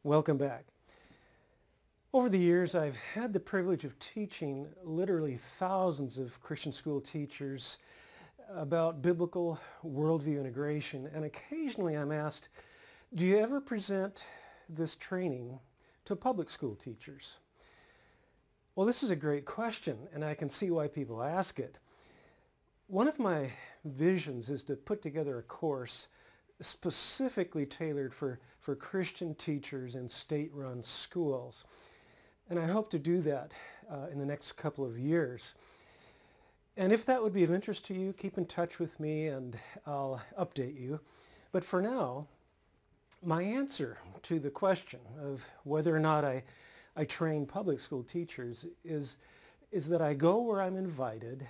Welcome back. Over the years, I've had the privilege of teaching literally thousands of Christian school teachers about biblical worldview integration, and occasionally I'm asked, do you ever present this training to public school teachers? Well, this is a great question, and I can see why people ask it. One of my visions is to put together a course specifically tailored for Christian teachers in state-run schools. And I hope to do that in the next couple of years. And if that would be of interest to you, keep in touch with me and I'll update you. But for now, my answer to the question of whether or not I train public school teachers is that I go where I'm invited,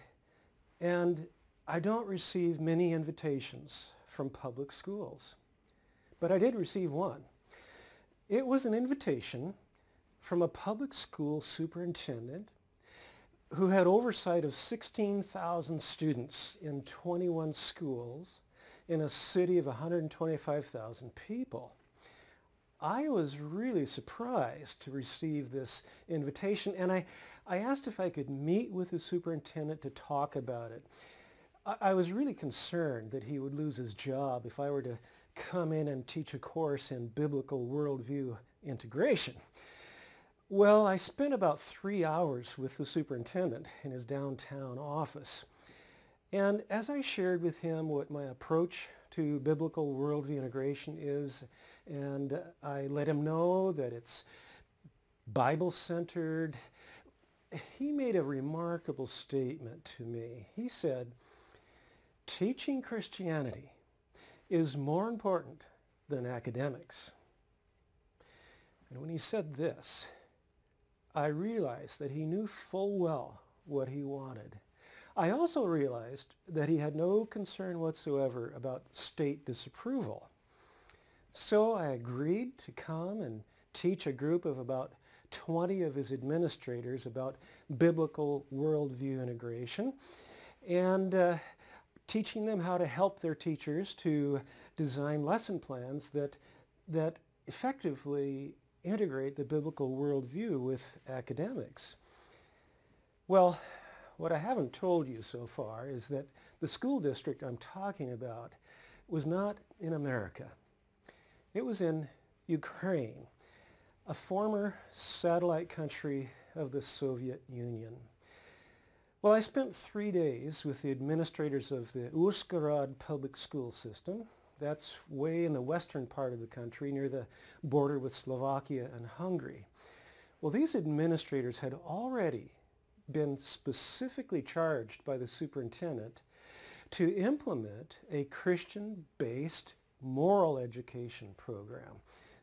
and I don't receive many invitations from public schools. But I did receive one. It was an invitation from a public school superintendent who had oversight of 16,000 students in 21 schools in a city of 125,000 people. I was really surprised to receive this invitation, and I asked if I could meet with the superintendent to talk about it. I was really concerned that he would lose his job if I were to come in and teach a course in biblical worldview integration. Well, I spent about 3 hours with the superintendent in his downtown office. And as I shared with him what my approach to biblical worldview integration is, and I let him know that it's Bible-centered, he made a remarkable statement to me. He said, "Teaching Christianity is more important than academics." And when he said this, I realized that he knew full well what he wanted. I also realized that he had no concern whatsoever about state disapproval. So I agreed to come and teach a group of about 20 of his administrators about biblical worldview integration, and teaching them how to help their teachers to design lesson plans that effectively integrate the biblical worldview with academics. Well, what I haven't told you so far is that the school district I'm talking about was not in America. It was in Ukraine, a former satellite country of the Soviet Union. Well, I spent 3 days with the administrators of the Uzhgorod public school system. That's way in the western part of the country, near the border with Slovakia and Hungary. Well, these administrators had already been specifically charged by the superintendent to implement a Christian-based moral education program.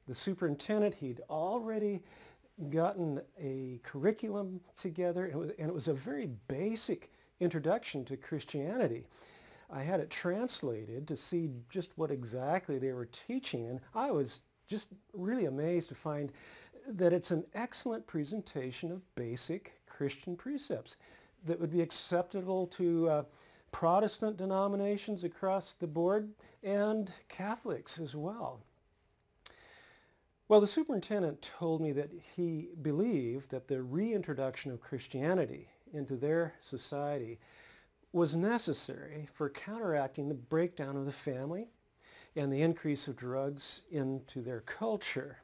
The superintendent, he'd already gotten a curriculum together, and it was a very basic introduction to Christianity. I had it translated to see just what exactly they were teaching, and I was just really amazed to find that it's an excellent presentation of basic Christian precepts that would be acceptable to Protestant denominations across the board and Catholics as well. Well, the superintendent told me that he believed that the reintroduction of Christianity into their society was necessary for counteracting the breakdown of the family and the increase of drugs into their culture.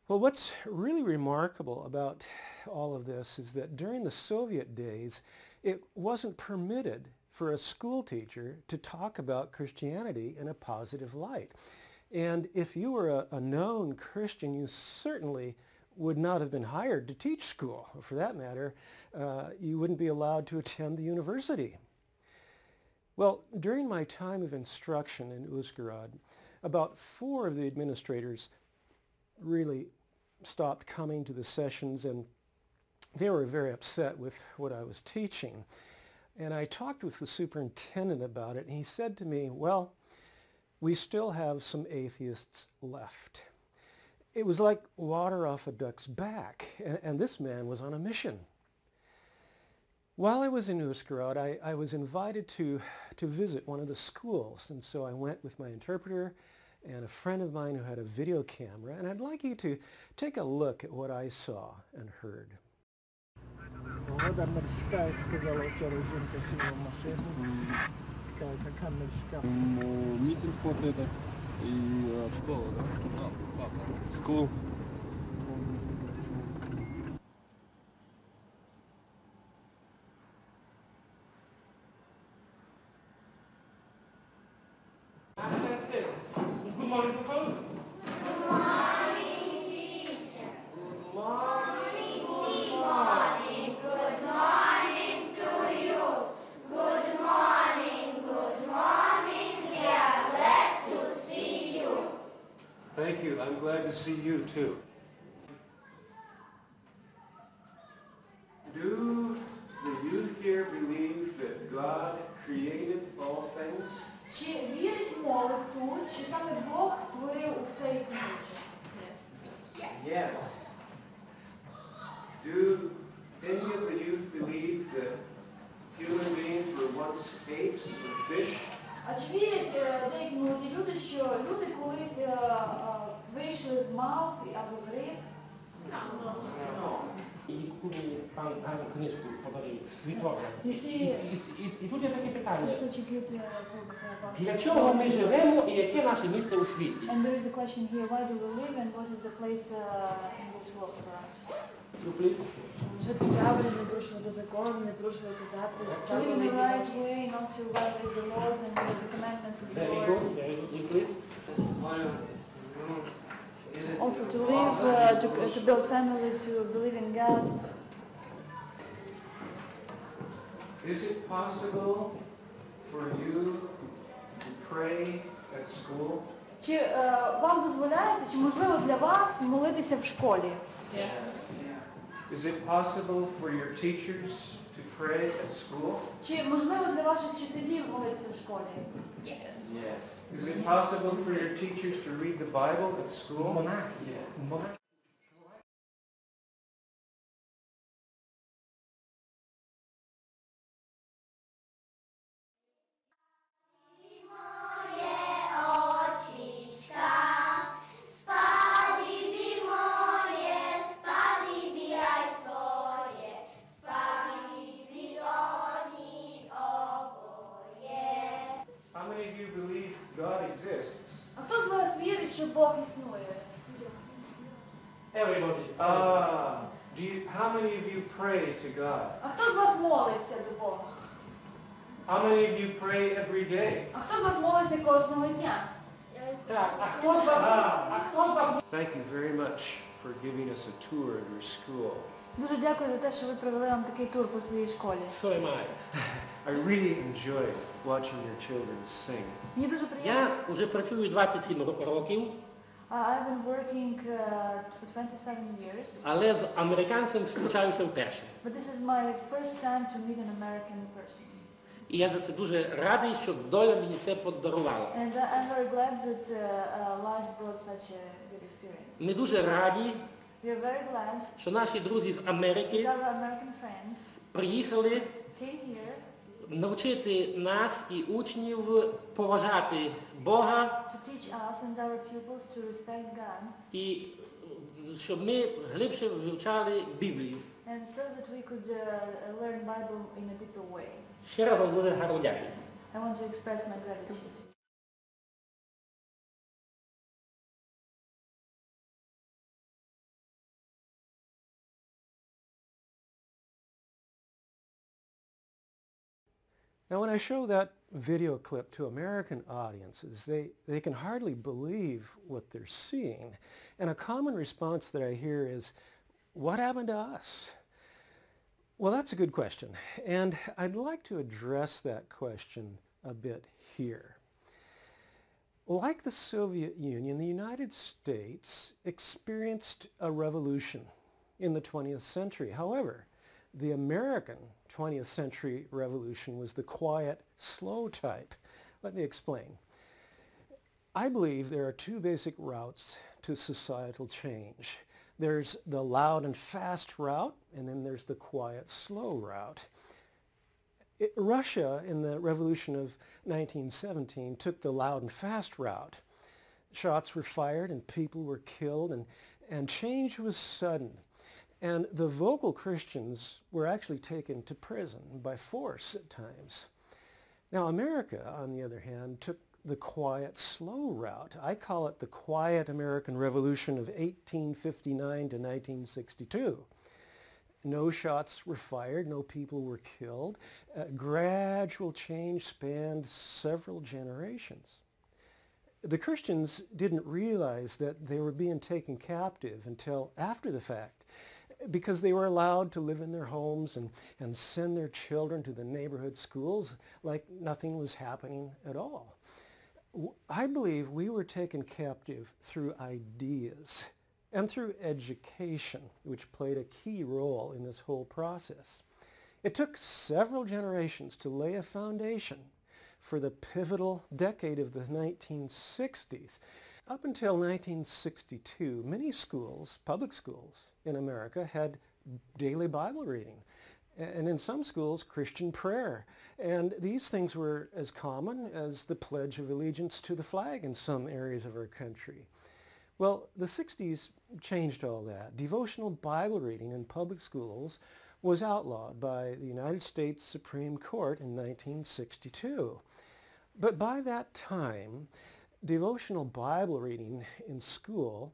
Well, what's really remarkable about all of this is that during the Soviet days, it wasn't permitted for a school teacher to talk about Christianity in a positive light. And if you were a known Christian, you certainly would not have been hired to teach school. For that matter, you wouldn't be allowed to attend the university. Well, during my time of instruction in Uzhgorod, about 4 of the administrators really stopped coming to the sessions, and they were very upset with what I was teaching. And I talked with the superintendent about it, and he said to me, "Well, we still have some atheists left." It was like water off a duck's back, and this man was on a mission. While I was in Uzhgorod, I was invited to visit one of the schools, and so I went with my interpreter, and a friend of mine who had a video camera, and I'd like you to take a look at what I saw and heard. От американська, як сказала вчора жінка, сіла в машину. Така, яка американська. Миссия спорта это и школа, да? School. Good morning, proposed. Good morning, teacher. Good morning, good morning, good morning to you. Good morning, we are glad to see you. Thank you. I'm glad to see you too. Do the youth here believe that God created all things? Чи вірить молодь тут, що саме Бог створив усе існуюче? Yes. Do any of the youth believe that human beings were once apes or fish? А чи вірять деякі молоді люди, що люди колись вийшли з мавп або з риб? І пан книжку подарив, світове. You see, І тут є таке питання. it's such a good book about Для чого ми живемо і яке наше місце у світі? And there is a question here, why do we live and what is the place in this world for us? Жити правильно, не порушувати закон, не порушувати To live in the right way, not to violate the laws and the commandments of the Very Lord. good, very good. You please? Also to live, to build family, to believe in God. Is it possible for you to pray at school? Чи вам дозволяється, чи можливо для вас молитися в школі? Is it possible for your teachers to pray at school? Чи можливо для ваших вчителів молитися в школі? Is it possible for your teachers to read the Bible at school? Монахія. How many of you believe God exists? А хто з вас вірить, що Бог існує? Everybody. How many of you pray to God? А хто з вас молиться до Бога? How many of you pray every day? А хто з вас молиться кожного дня? Так, а хто з вас? Thank you very much for giving us a tour of your school. Дуже дякую за те, що ви провели нам такий тур по своїй школі. So am I. I really enjoyed watching your children sing. Мені дуже приємно. Я вже працюю 27 років, I've been working for 27 years, але з американцем зустрічаюся вперше. but this is my first time to meet an American person. І я за це дуже радий, що доля мені це подарувала. And I'm very glad that life brought such a good experience. Ми дуже раді, We are very glad що наші друзі з that Америки our American friends приїхали came here навчити нас і учнів поважати Бога to teach us and our pupils to respect God, і щоб ми глибше вивчали Біблію. and so that we could learn Bible in a deeper way. Ще раз вам дуже гарно дякую. I want to express my gratitude. Now when I show that video clip to American audiences, they can hardly believe what they're seeing. And a common response that I hear is, what happened to us? Well, that's a good question. And I'd like to address that question a bit here. Like the Soviet Union, the United States experienced a revolution in the 20th century. However, the American 20th century revolution was the quiet, slow type. Let me explain. I believe there are two basic routes to societal change. There's the loud and fast route, and then there's the quiet, slow route. Russia in the revolution of 1917 took the loud and fast route. Shots were fired and people were killed, and change was sudden. And the vocal Christians were actually taken to prison by force at times. Now, America, on the other hand, took the quiet, slow route. I call it the quiet American Revolution of 1859 to 1962. No shots were fired, no people were killed. Gradual change spanned several generations. The Christians didn't realize that they were being taken captive until after the fact, because they were allowed to live in their homes and send their children to the neighborhood schools like nothing was happening at all. I believe we were taken captive through ideas and through education, which played a key role in this whole process. It took several generations to lay a foundation for the pivotal decade of the 1960s. Up until 1962, many schools, public schools in America, had daily Bible reading, and in some schools, Christian prayer. And these things were as common as the Pledge of Allegiance to the flag in some areas of our country. Well, the 60s changed all that. Devotional Bible reading in public schools was outlawed by the United States Supreme Court in 1962. But by that time, devotional Bible reading in school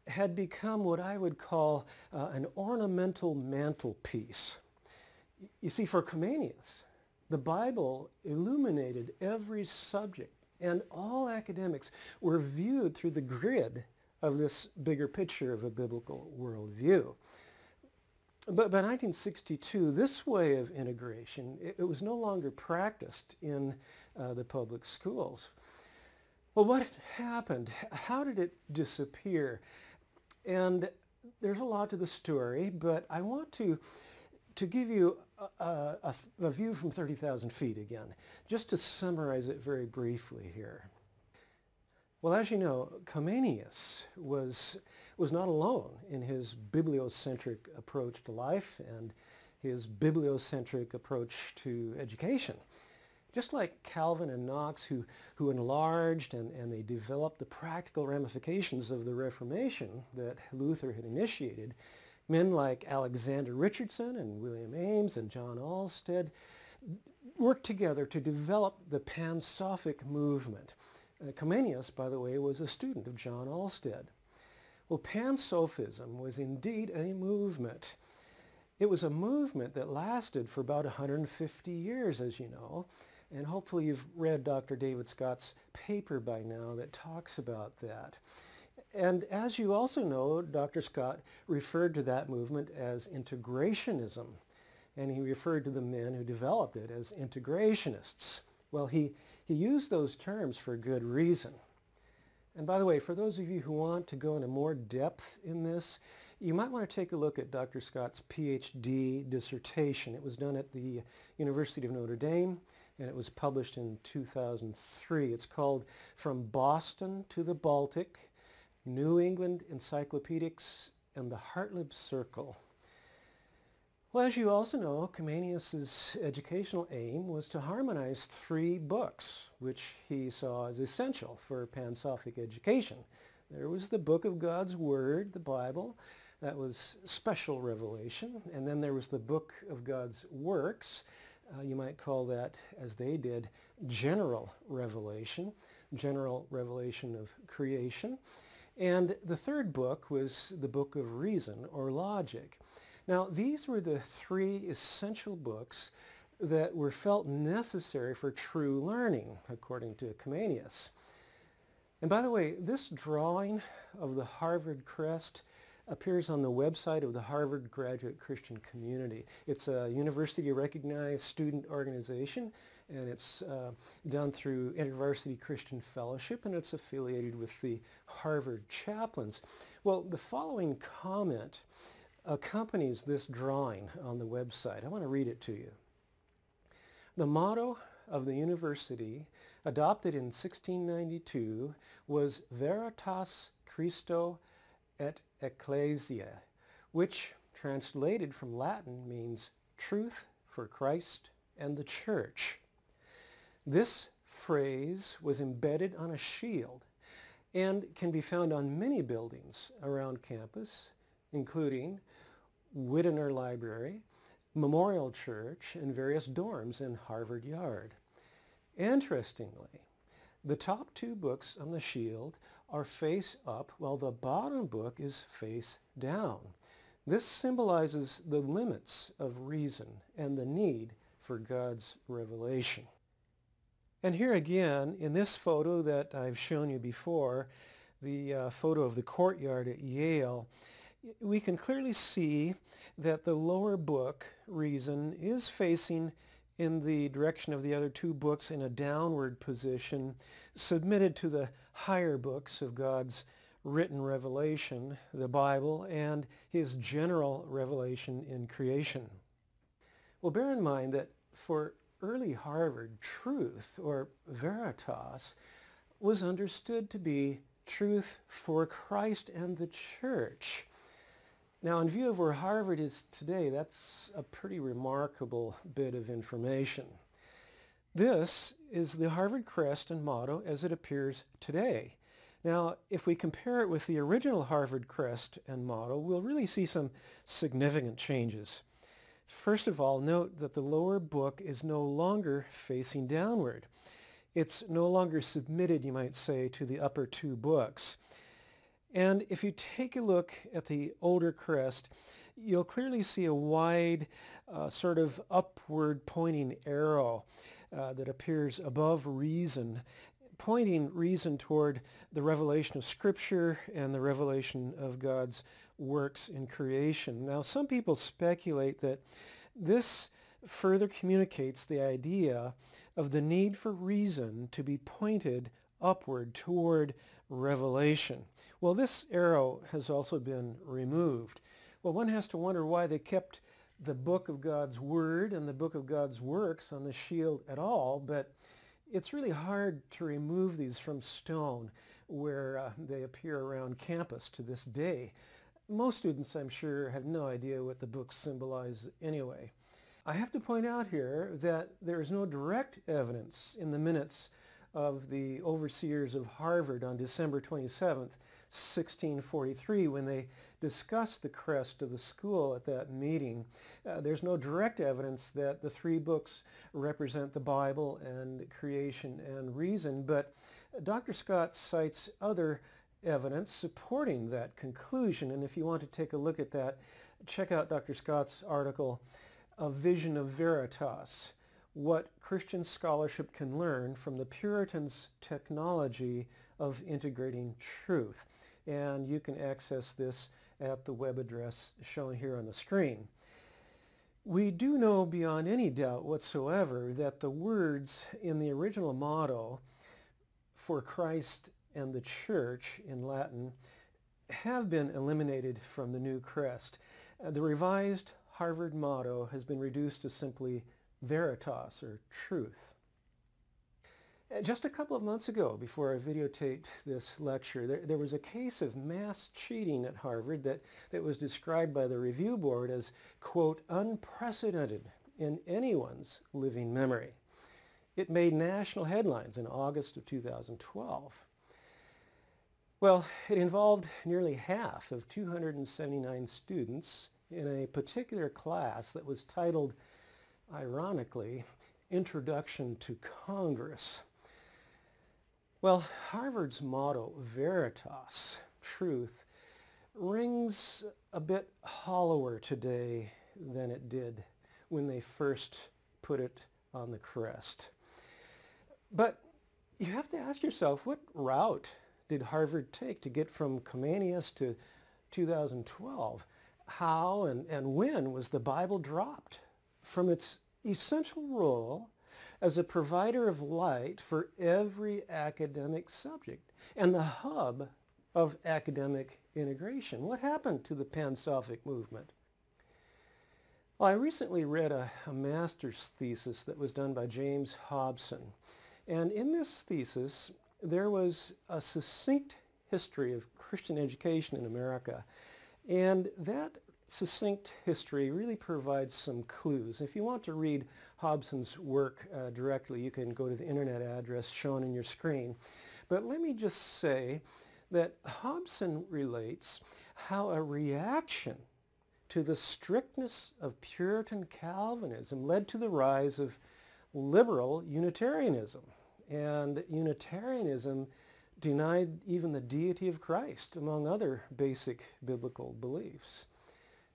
had become what I would call an ornamental mantelpiece. You see, for Comenius, the Bible illuminated every subject, and all academics were viewed through the grid of this bigger picture of a biblical worldview. But by 1962, this way of integration, it was no longer practiced in the public schools. Well, what happened? How did it disappear? And there's a lot to the story, but I want to give you a view from 30,000 feet again, just to summarize it very briefly here. Well, as you know, Comenius was not alone in his bibliocentric approach to life and his bibliocentric approach to education. Just like Calvin and Knox, who enlarged and they developed the practical ramifications of the Reformation that Luther had initiated, men like Alexander Richardson and William Ames and John Alsted worked together to develop the Pan-Sophic movement. Comenius, by the way, was a student of John Alsted. Well, Pan-Sophism was indeed a movement. It was a movement that lasted for about 150 years, as you know, and hopefully you've read Dr. David Scott's paper by now that talks about that. And as you also know, Dr. Scott referred to that movement as integrationism, and he referred to the men who developed it as integrationists. Well, he used those terms for good reason. And by the way, for those of you who want to go into more depth in this, you might want to take a look at Dr. Scott's PhD dissertation. It was done at the University of Notre Dame, and it was published in 2003. It's called From Boston to the Baltic, New England Encyclopedics and the Hartlib Circle. Well, as you also know, Comenius's educational aim was to harmonize 3 books, which he saw as essential for Pan-Sophic education. There was the book of God's Word, the Bible. That was special revelation. And then there was the book of God's works. You might call that, as they did, general revelation of creation. And the third book was the book of reason or logic. Now, these were the 3 essential books that were felt necessary for true learning, according to Comenius. And by the way, this drawing of the Harvard crest appears on the website of the Harvard Graduate Christian Community. It's a university-recognized student organization, and it's done through InterVarsity Christian Fellowship, and it's affiliated with the Harvard Chaplains. Well, the following comment accompanies this drawing on the website. I want to read it to you. The motto of the university, adopted in 1692, was Veritas Christo et Ecclesia, which, translated from Latin, means truth for Christ and the church. This phrase was embedded on a shield, and can be found on many buildings around campus, including Widener Library, Memorial Church, and various dorms in Harvard Yard. Interestingly, the top two books on the shield are face up while the bottom book is face down. This symbolizes the limits of reason and the need for God's revelation. And here again, in this photo that I've shown you before, the photo of the courtyard at Yale, we can clearly see that the lower book, Reason, is facing in the direction of the other two books in a downward position, submitted to the higher books of God's written revelation, the Bible, and his general revelation in creation. Well, bear in mind that for early Harvard, truth, or veritas, was understood to be truth for Christ and the church. Now, in view of where Harvard is today, that's a pretty remarkable bit of information. This is the Harvard crest and motto as it appears today. Now, if we compare it with the original Harvard crest and motto, we'll really see some significant changes. First of all, note that the lower book is no longer facing downward. It's no longer submitted, you might say, to the upper two books. And if you take a look at the older crest, you'll clearly see a wide sort of upward pointing arrow that appears above Reason, pointing Reason toward the revelation of Scripture and the revelation of God's works in creation. Now, some people speculate that this further communicates the idea of the need for reason to be pointed upward toward revelation. Well, this arrow has also been removed. Well, one has to wonder why they kept the book of God's Word and the book of God's works on the shield at all, but it's really hard to remove these from stone where they appear around campus to this day. Most students, I'm sure, have no idea what the books symbolize anyway. I have to point out here that there is no direct evidence in the minutes of the overseers of Harvard on December 27th, 1643, when they discussed the crest of the school at that meeting. There's no direct evidence that the three books represent the Bible and creation and reason, but Dr. Scott cites other evidence supporting that conclusion. And if you want to take a look at that, check out Dr. Scott's article, A Vision of Veritas, What Christian Scholarship Can Learn from the Puritans' Technology of Integrating Truth. And you can access this at the web address shown here on the screen. We do know beyond any doubt whatsoever that the words in the original motto, for Christ and the Church in Latin, have been eliminated from the new crest. The revised Harvard motto has been reduced to simply Veritas, or truth. Just a couple of months ago, before I videotaped this lecture, there was a case of mass cheating at Harvard that was described by the review board as, quote, unprecedented in anyone's living memory. It made national headlines in August of 2012. Well, it involved nearly half of 279 students in a particular class that was titled, ironically, Introduction to Congress. Well, Harvard's motto, Veritas, truth, rings a bit hollower today than it did when they first put it on the crest. But you have to ask yourself, what route did Harvard take to get from Comenius to 2012? How and when was the Bible dropped from its essential role as a provider of light for every academic subject and the hub of academic integration? What happened to the Pan-Sophic movement? Well, I recently read a master's thesis that was done by James Hobson. And in this thesis, there was a succinct history of Christian education in America. And that succinct history really provides some clues. If you want to read Hobson's work directly, you can go to the internet address shown in your screen. But let me just say that Hobson relates how a reaction to the strictness of Puritan Calvinism led to the rise of liberal Unitarianism. And Unitarianism denied even the deity of Christ, among other basic biblical beliefs.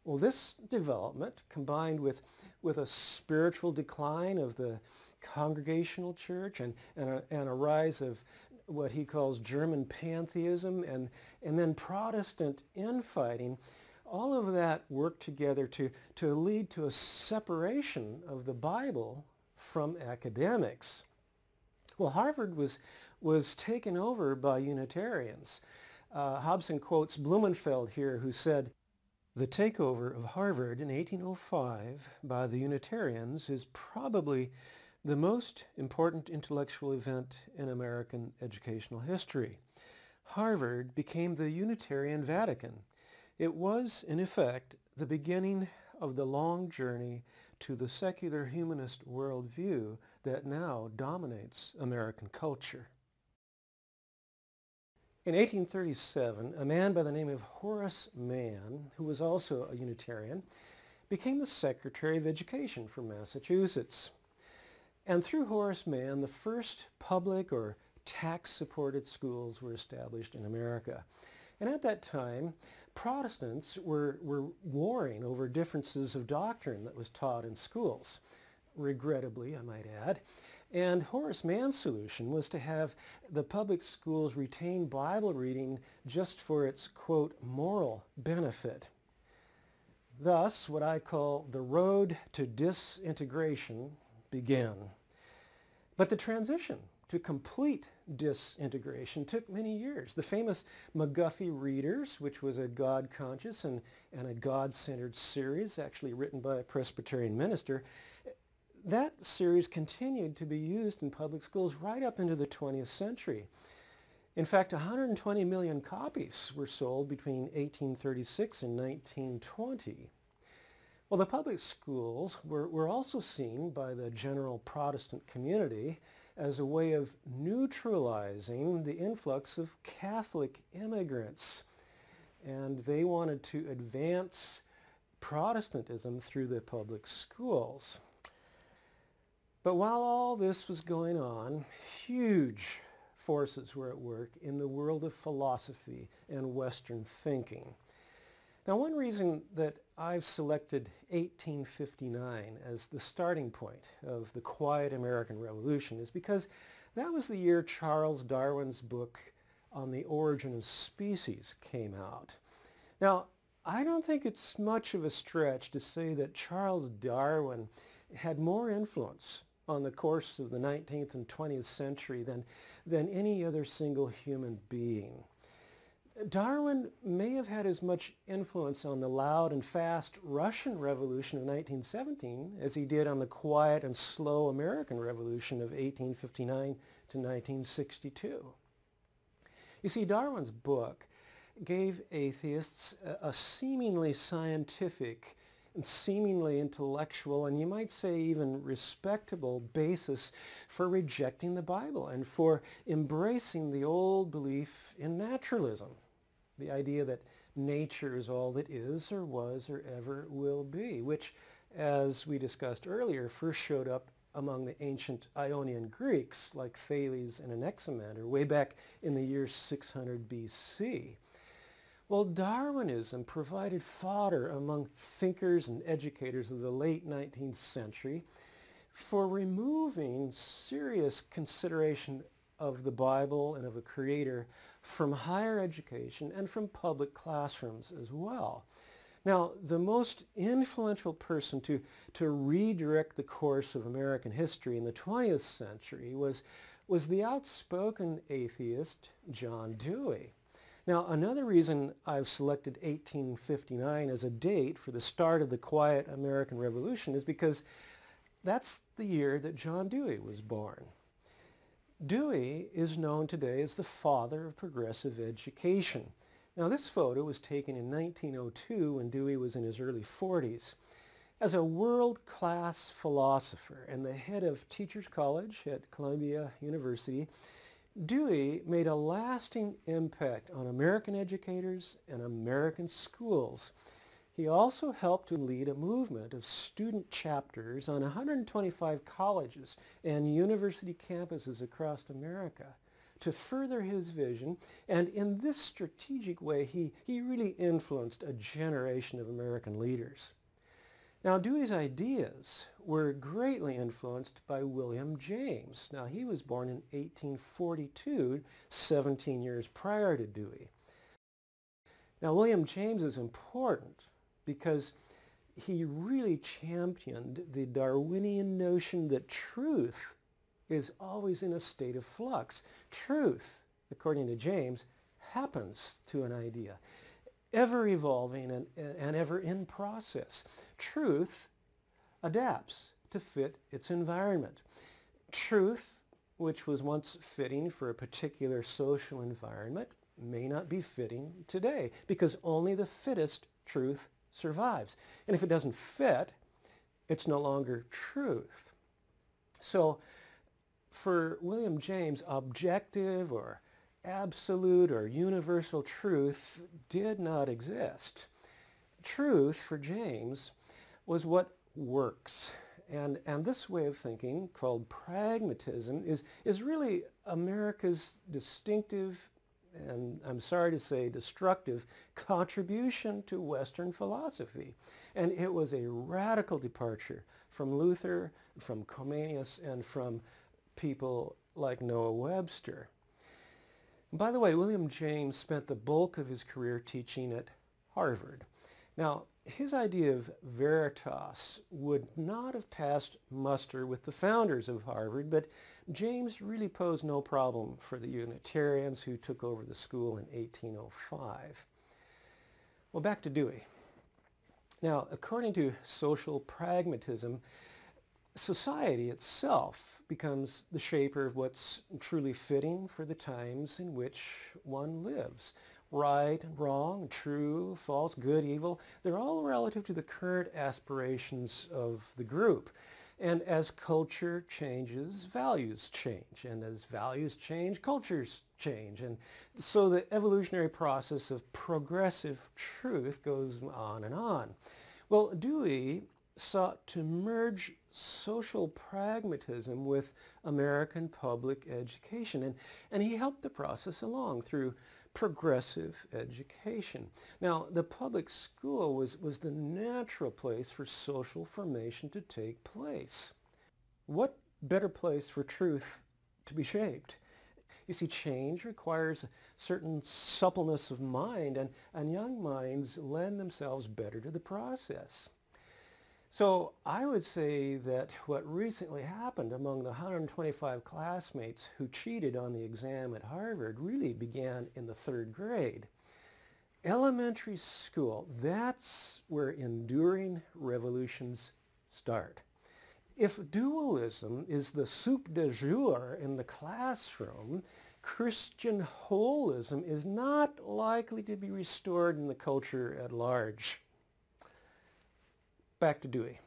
Well, this development, combined with a spiritual decline of the Congregational Church and a rise of what he calls German pantheism and then Protestant infighting, all of that worked together to lead to a separation of the Bible from academics. Well, Harvard was taken over by Unitarians. Hobson quotes Blumenfeld here, who said, "The takeover of Harvard in 1805 by the Unitarians is probably the most important intellectual event in American educational history. Harvard became the Unitarian Vatican. It was, in effect, the beginning of the long journey to the secular humanist worldview that now dominates American culture." In 1837, a man by the name of Horace Mann, who was also a Unitarian, became the Secretary of Education for Massachusetts. And through Horace Mann, the first public or tax-supported schools were established in America. And at that time, Protestants were warring over differences of doctrine that was taught in schools, regrettably, I might add. And Horace Mann's solution was to have the public schools retain Bible reading just for its, quote, moral benefit. Thus, what I call the road to disintegration began. But the transition to complete disintegration took many years. The famous McGuffey Readers, which was a God-conscious and a God-centered series, actually written by a Presbyterian minister, that series continued to be used in public schools right up into the 20th century. In fact, 120 million copies were sold between 1836 and 1920. Well, the public schools were also seen by the general Protestant community as a way of neutralizing the influx of Catholic immigrants. And they wanted to advance Protestantism through the public schools. But while all this was going on, huge forces were at work in the world of philosophy and Western thinking. Now, one reason that I've selected 1859 as the starting point of the quiet American Revolution is because that was the year Charles Darwin's book On the Origin of Species came out. Now, I don't think it's much of a stretch to say that Charles Darwin had more influence on the course of the 19th and 20th century than any other single human being. Darwin may have had as much influence on the loud and fast Russian Revolution of 1917 as he did on the quiet and slow American Revolution of 1859 to 1962. You see, Darwin's book gave atheists a seemingly scientific and seemingly intellectual, and you might say even respectable basis for rejecting the Bible and for embracing the old belief in naturalism, the idea that nature is all that is or was or ever will be, which, as we discussed earlier, first showed up among the ancient Ionian Greeks like Thales and Anaximander way back in the year 600 BC. Well, Darwinism provided fodder among thinkers and educators of the late 19th century for removing serious consideration of the Bible and of a creator from higher education and from public classrooms as well. Now, the most influential person to redirect the course of American history in the 20th century was the outspoken atheist John Dewey. Now, another reason I've selected 1859 as a date for the start of the quiet American Revolution is because that's the year that John Dewey was born. Dewey is known today as the father of progressive education. Now this photo was taken in 1902 when Dewey was in his early 40s. As a world-class philosopher and the head of Teachers College at Columbia University, Dewey made a lasting impact on American educators and American schools. He also helped to lead a movement of student chapters on 125 colleges and university campuses across America to further his vision, and in this strategic way he really influenced a generation of American leaders. Now Dewey's ideas were greatly influenced by William James. Now he was born in 1842, 17 years prior to Dewey. Now William James is important because he really championed the Darwinian notion that truth is always in a state of flux. Truth, according to James, happens to an idea, ever evolving and ever in process. Truth adapts to fit its environment. Truth, which was once fitting for a particular social environment, may not be fitting today because only the fittest truth survives. And if it doesn't fit, it's no longer truth. So for William James, objective or absolute or universal truth did not exist. Truth for James was what works. And this way of thinking, called pragmatism, is really America's distinctive, and I'm sorry to say destructive, contribution to Western philosophy. And it was a radical departure from Luther, from Comenius, and from people like Noah Webster. By the way, William James spent the bulk of his career teaching at Harvard. Now, his idea of veritas would not have passed muster with the founders of Harvard, but James really posed no problem for the Unitarians who took over the school in 1805. Well, back to Dewey. Now, according to social pragmatism, society itself becomes the shaper of what's truly fitting for the times in which one lives. Right and wrong, true, false, good, evil, they're all relative to the current aspirations of the group. And as culture changes, values change. And as values change, cultures change. And so the evolutionary process of progressive truth goes on and on. Well, Dewey sought to merge social pragmatism with American public education. And he helped the process along through progressive education. Now, the public school was the natural place for social formation to take place. What better place for truth to be shaped? You see, change requires a certain suppleness of mind, and young minds lend themselves better to the process. So I would say that what recently happened among the 125 classmates who cheated on the exam at Harvard really began in the 3rd grade. Elementary school, that's where enduring revolutions start. If dualism is the soup du jour in the classroom, Christian holism is not likely to be restored in the culture at large. Back to Dewey.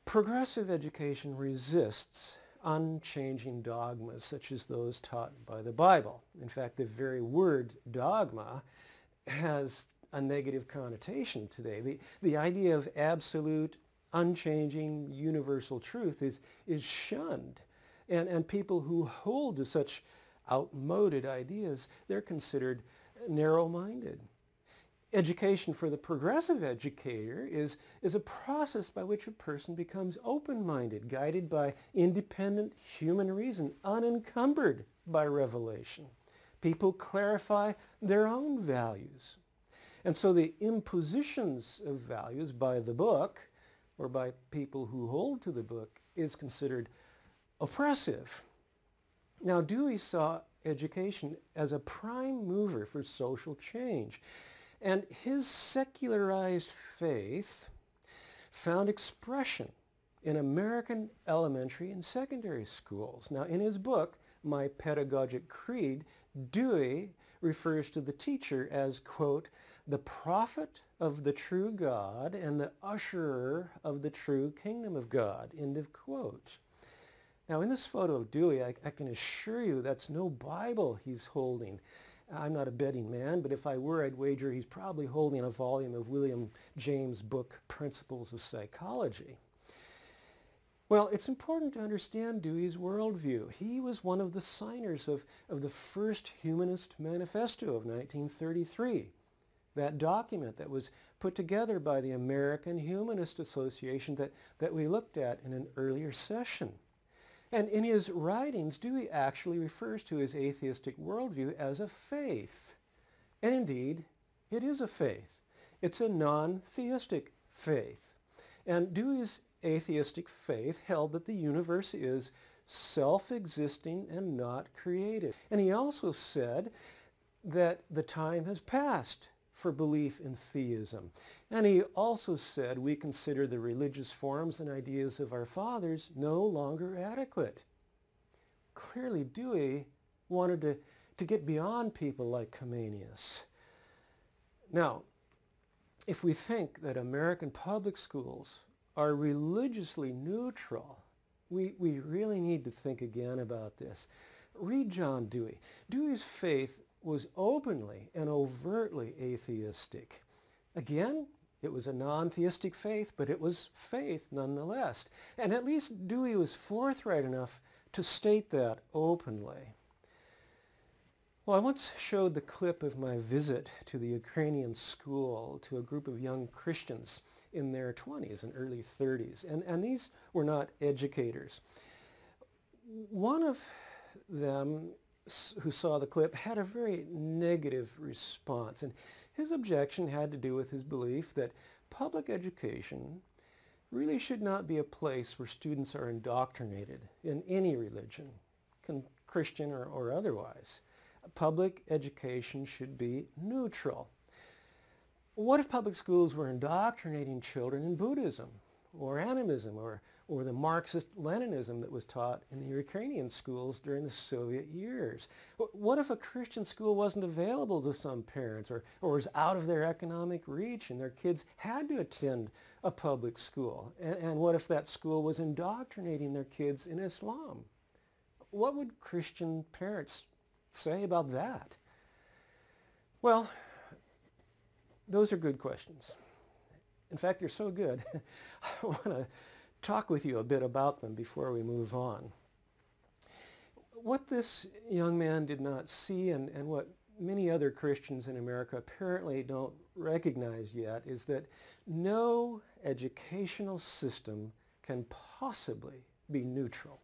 Progressive education resists unchanging dogmas such as those taught by the Bible. In fact, the very word dogma has a negative connotation today. The idea of absolute, unchanging, universal truth is shunned. And people who hold to such outmoded ideas, they're considered narrow-minded. Education for the progressive educator is a process by which a person becomes open-minded, guided by independent human reason, unencumbered by revelation. People clarify their own values. And so the impositions of values by the book, or by people who hold to the book, is considered oppressive. Now, Dewey saw education as a prime mover for social change. And his secularized faith found expression in American elementary and secondary schools. Now, in his book, My Pedagogic Creed, Dewey refers to the teacher as, quote, the prophet of the true God and the usherer of the true kingdom of God, end of quote. Now, in this photo of Dewey, I can assure you that's no Bible he's holding. I'm not a betting man, but if I were, I'd wager he's probably holding a volume of William James' book, Principles of Psychology. Well, it's important to understand Dewey's worldview. He was one of the signers of the first Humanist Manifesto of 1933, that document that was put together by the American Humanist Association that we looked at in an earlier session. And in his writings, Dewey actually refers to his atheistic worldview as a faith. And indeed, it is a faith. It's a non-theistic faith. And Dewey's atheistic faith held that the universe is self-existing and not created. And he also said that the time has passed for belief in theism. And he also said we consider the religious forms and ideas of our fathers no longer adequate. Clearly, Dewey wanted to get beyond people like Comenius. Now, if we think that American public schools are religiously neutral, we really need to think again about this. Read John Dewey. Dewey's faith was openly and overtly atheistic. Again, it was a non-theistic faith, but it was faith nonetheless. And at least Dewey was forthright enough to state that openly. Well, I once showed the clip of my visit to the Ukrainian school to a group of young Christians in their 20s and early 30s. And these were not educators. One of them who saw the clip had a very negative response. And his objection had to do with his belief that public education really should not be a place where students are indoctrinated in any religion, Christian or otherwise. Public education should be neutral. What if public schools were indoctrinating children in Buddhism or animism or the Marxist-Leninism that was taught in the Ukrainian schools during the Soviet years? What if a Christian school wasn't available to some parents or was out of their economic reach and their kids had to attend a public school? And what if that school was indoctrinating their kids in Islam? What would Christian parents say about that? Well, those are good questions. In fact, they're so good, I want to talk with you a bit about them before we move on. What this young man did not see and what many other Christians in America apparently don't recognize yet is that no educational system can possibly be neutral.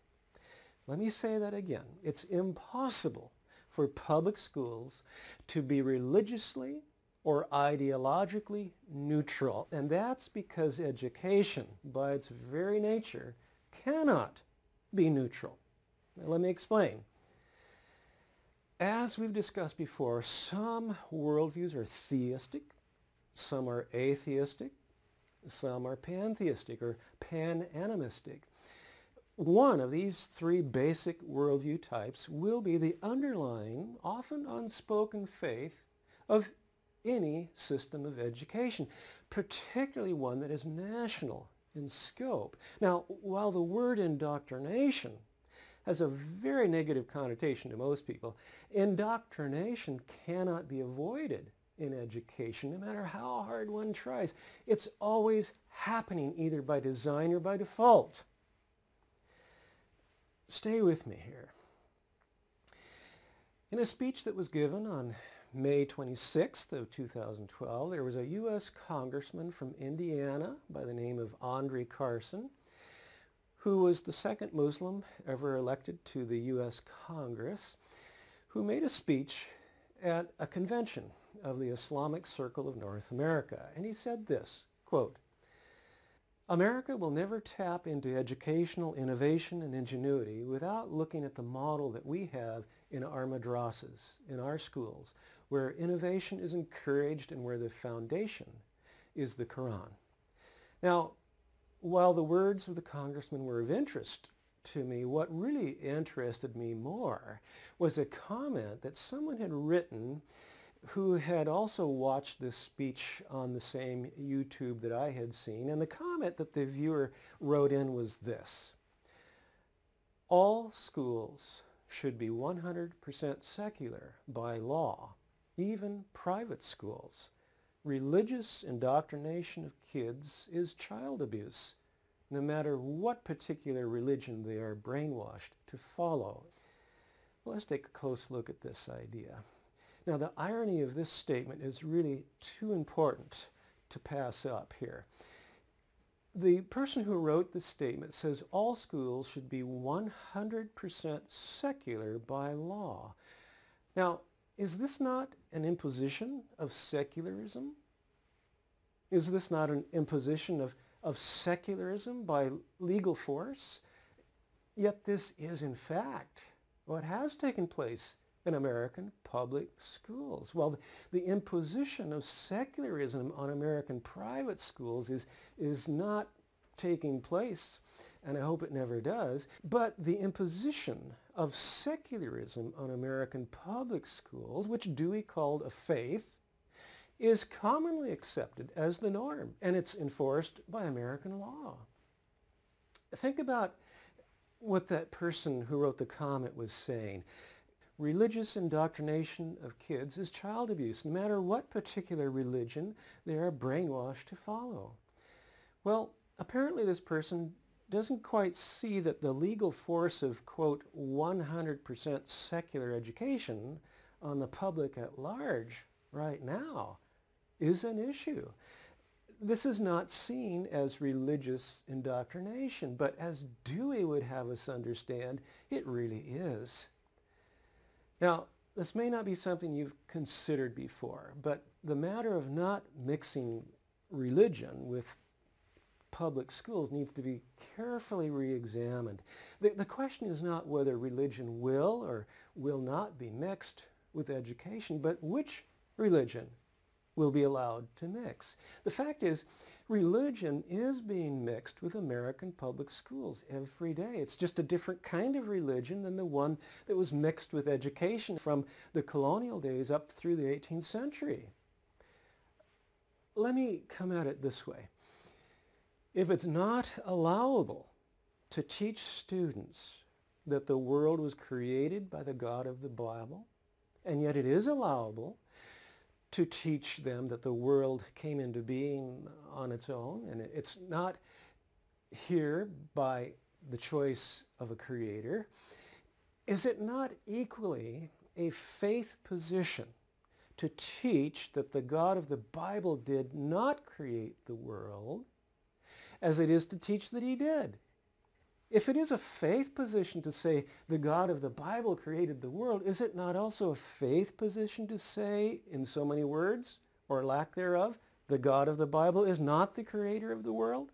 Let me say that again. It's impossible for public schools to be religiously or ideologically neutral. And that's because education, by its very nature, cannot be neutral. Now, let me explain. As we've discussed before, some worldviews are theistic, some are atheistic, some are pantheistic or pananimistic. One of these three basic worldview types will be the underlying, often unspoken faith of any system of education, particularly one that is national in scope. Now, while the word indoctrination has a very negative connotation to most people, indoctrination cannot be avoided in education, no matter how hard one tries. It's always happening either by design or by default. Stay with me here. In a speech that was given on May 26th of 2012, there was a U.S. congressman from Indiana by the name of Andre Carson, who was the second Muslim ever elected to the U.S. Congress, who made a speech at a convention of the Islamic Circle of North America. And he said this, quote, "America will never tap into educational innovation and ingenuity without looking at the model that we have in our madrasas, in our schools, where innovation is encouraged and where the foundation is the Quran." Now, while the words of the congressman were of interest to me, what really interested me more was a comment that someone had written who had also watched this speech on the same YouTube that I had seen. And the comment that the viewer wrote in was this: all schools should be 100% secular by law, even private schools. Religious indoctrination of kids is child abuse, no matter what particular religion they are brainwashed to follow. Well, let's take a close look at this idea. Now, the irony of this statement is really too important to pass up here. The person who wrote this statement says all schools should be 100% secular by law. Now, is this not an imposition of secularism? Is this not an imposition of secularism by legal force? Yet this is, in fact, what has taken place in American public schools. Well, the imposition of secularism on American private schools is not taking place, and I hope it never does, but the imposition of secularism on American public schools, which Dewey called a faith, is commonly accepted as the norm, and it's enforced by American law. Think about what that person who wrote the comment was saying. Religious indoctrination of kids is child abuse, no matter what particular religion they are brainwashed to follow. Well, apparently this person doesn't quite see that the legal force of, quote, 100% secular education on the public at large right now is an issue. This is not seen as religious indoctrination, but as Dewey would have us understand, it really is. Now, this may not be something you've considered before, but the matter of not mixing religion with public schools needs to be carefully re-examined. The question is not whether religion will or will not be mixed with education, but which religion will be allowed to mix. The fact is, religion is being mixed with American public schools every day. It's just a different kind of religion than the one that was mixed with education from the colonial days up through the 18th century. Let me come at it this way. If it's not allowable to teach students that the world was created by the God of the Bible, and yet it is allowable to teach them that the world came into being on its own, and it's not here by the choice of a creator, is it not equally a faith position to teach that the God of the Bible did not create the world as it is to teach that he did? If it is a faith position to say the God of the Bible created the world, is it not also a faith position to say, in so many words, or lack thereof, the God of the Bible is not the creator of the world?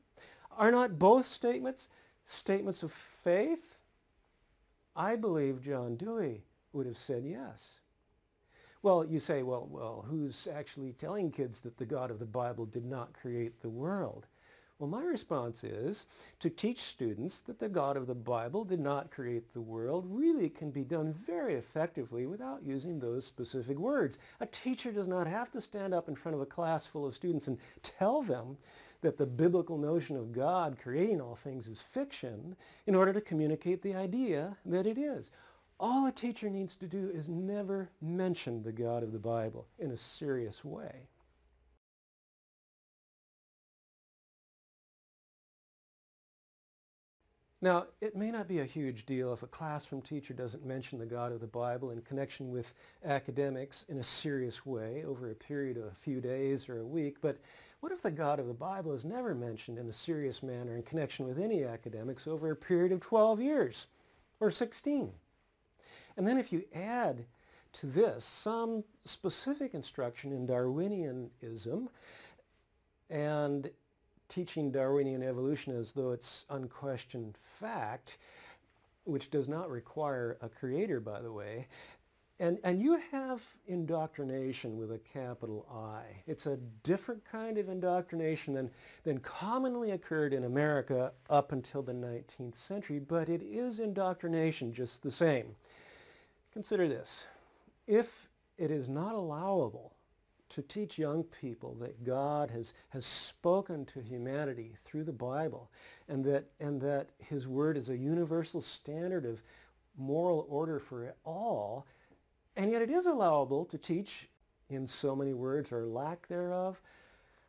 Are not both statements statements of faith? I believe John Dewey would have said yes. Well, you say, well, who's actually telling kids that the God of the Bible did not create the world? Well, my response is to teach students that the God of the Bible did not create the world really can be done very effectively without using those specific words. A teacher does not have to stand up in front of a class full of students and tell them that the biblical notion of God creating all things is fiction in order to communicate the idea that it is. All a teacher needs to do is never mention the God of the Bible in a serious way. Now, it may not be a huge deal if a classroom teacher doesn't mention the God of the Bible in connection with academics in a serious way over a period of a few days or a week, but what if the God of the Bible is never mentioned in a serious manner in connection with any academics over a period of 12 years or 16? And then if you add to this some specific instruction in Darwinianism and teaching Darwinian evolution as though it's unquestioned fact, which does not require a creator, by the way, And you have indoctrination with a capital I. It's a different kind of indoctrination than commonly occurred in America up until the 19th century, but it is indoctrination just the same. Consider this. If it is not allowable to teach young people that God has spoken to humanity through the Bible, and that his word is a universal standard of moral order for all, and yet it is allowable to teach, in so many words or lack thereof,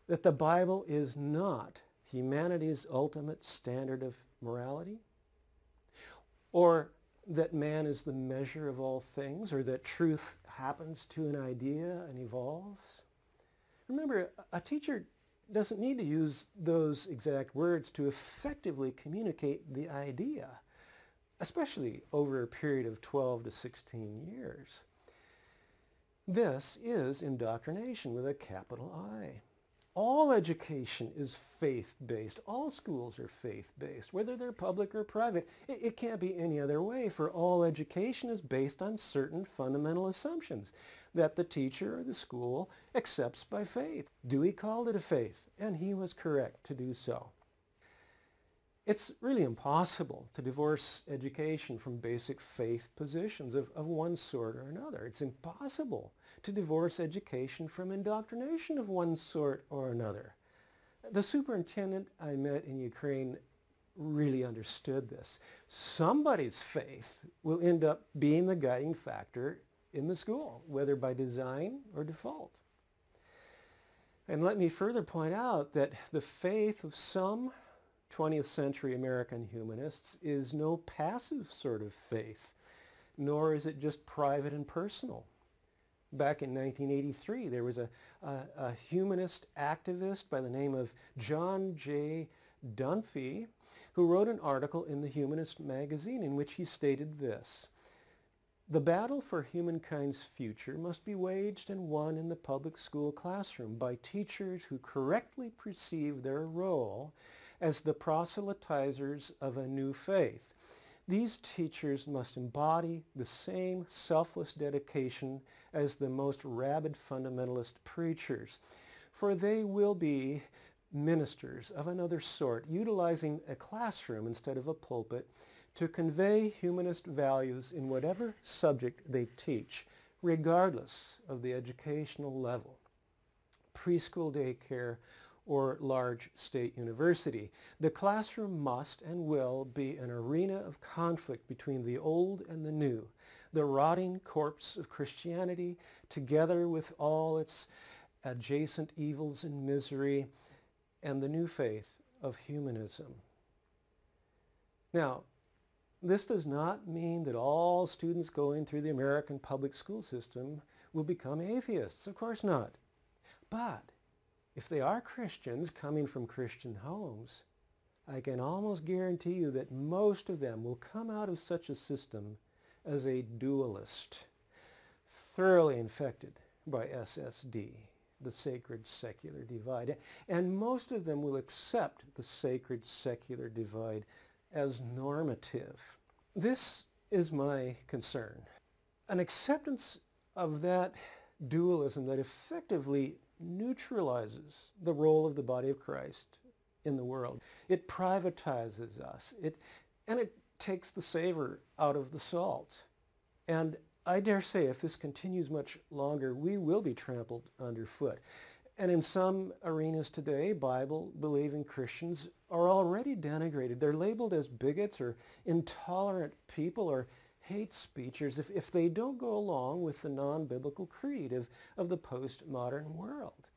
that the Bible is not humanity's ultimate standard of morality, or that man is the measure of all things, or that truth happens to an idea and evolves. Remember, a teacher doesn't need to use those exact words to effectively communicate the idea, especially over a period of 12 to 16 years. This is indoctrination with a capital I. All education is faith-based. All schools are faith-based, whether they're public or private. It can't be any other way, for all education is based on certain fundamental assumptions that the teacher or the school accepts by faith. Dewey called it a faith, and he was correct to do so. It's really impossible to divorce education from basic faith positions of one sort or another. It's impossible to divorce education from indoctrination of one sort or another. The superintendent I met in Ukraine really understood this. Somebody's faith will end up being the guiding factor in the school, whether by design or default. And let me further point out that the faith of some 20th century American humanists is no passive sort of faith, nor is it just private and personal. Back in 1983, there was a humanist activist by the name of John J. Dunphy who wrote an article in the Humanist magazine in which he stated this: "The battle for humankind's future must be waged and won in the public school classroom by teachers who correctly perceive their role as the proselytizers of a new faith. These teachers must embody the same selfless dedication as the most rabid fundamentalist preachers, for they will be ministers of another sort, utilizing a classroom instead of a pulpit to convey humanist values in whatever subject they teach, regardless of the educational level, preschool, daycare, or large state university. The classroom must and will be an arena of conflict between the old and the new, the rotting corpse of Christianity, together with all its adjacent evils and misery, and the new faith of humanism." Now, this does not mean that all students going through the American public school system will become atheists. Of course not. But if they are Christians coming from Christian homes, I can almost guarantee you that most of them will come out of such a system as a dualist, thoroughly infected by SSD, the sacred secular divide. And most of them will accept the sacred secular divide as normative. This is my concern. An acceptance of that dualism that effectively neutralizes the role of the body of Christ in the world. It privatizes us. And it takes the savor out of the salt. And I dare say if this continues much longer, we will be trampled underfoot. And in some arenas today, Bible-believing Christians are already denigrated. They're labeled as bigots or intolerant people or hate speechers if they don't go along with the non-biblical creed of the postmodern world.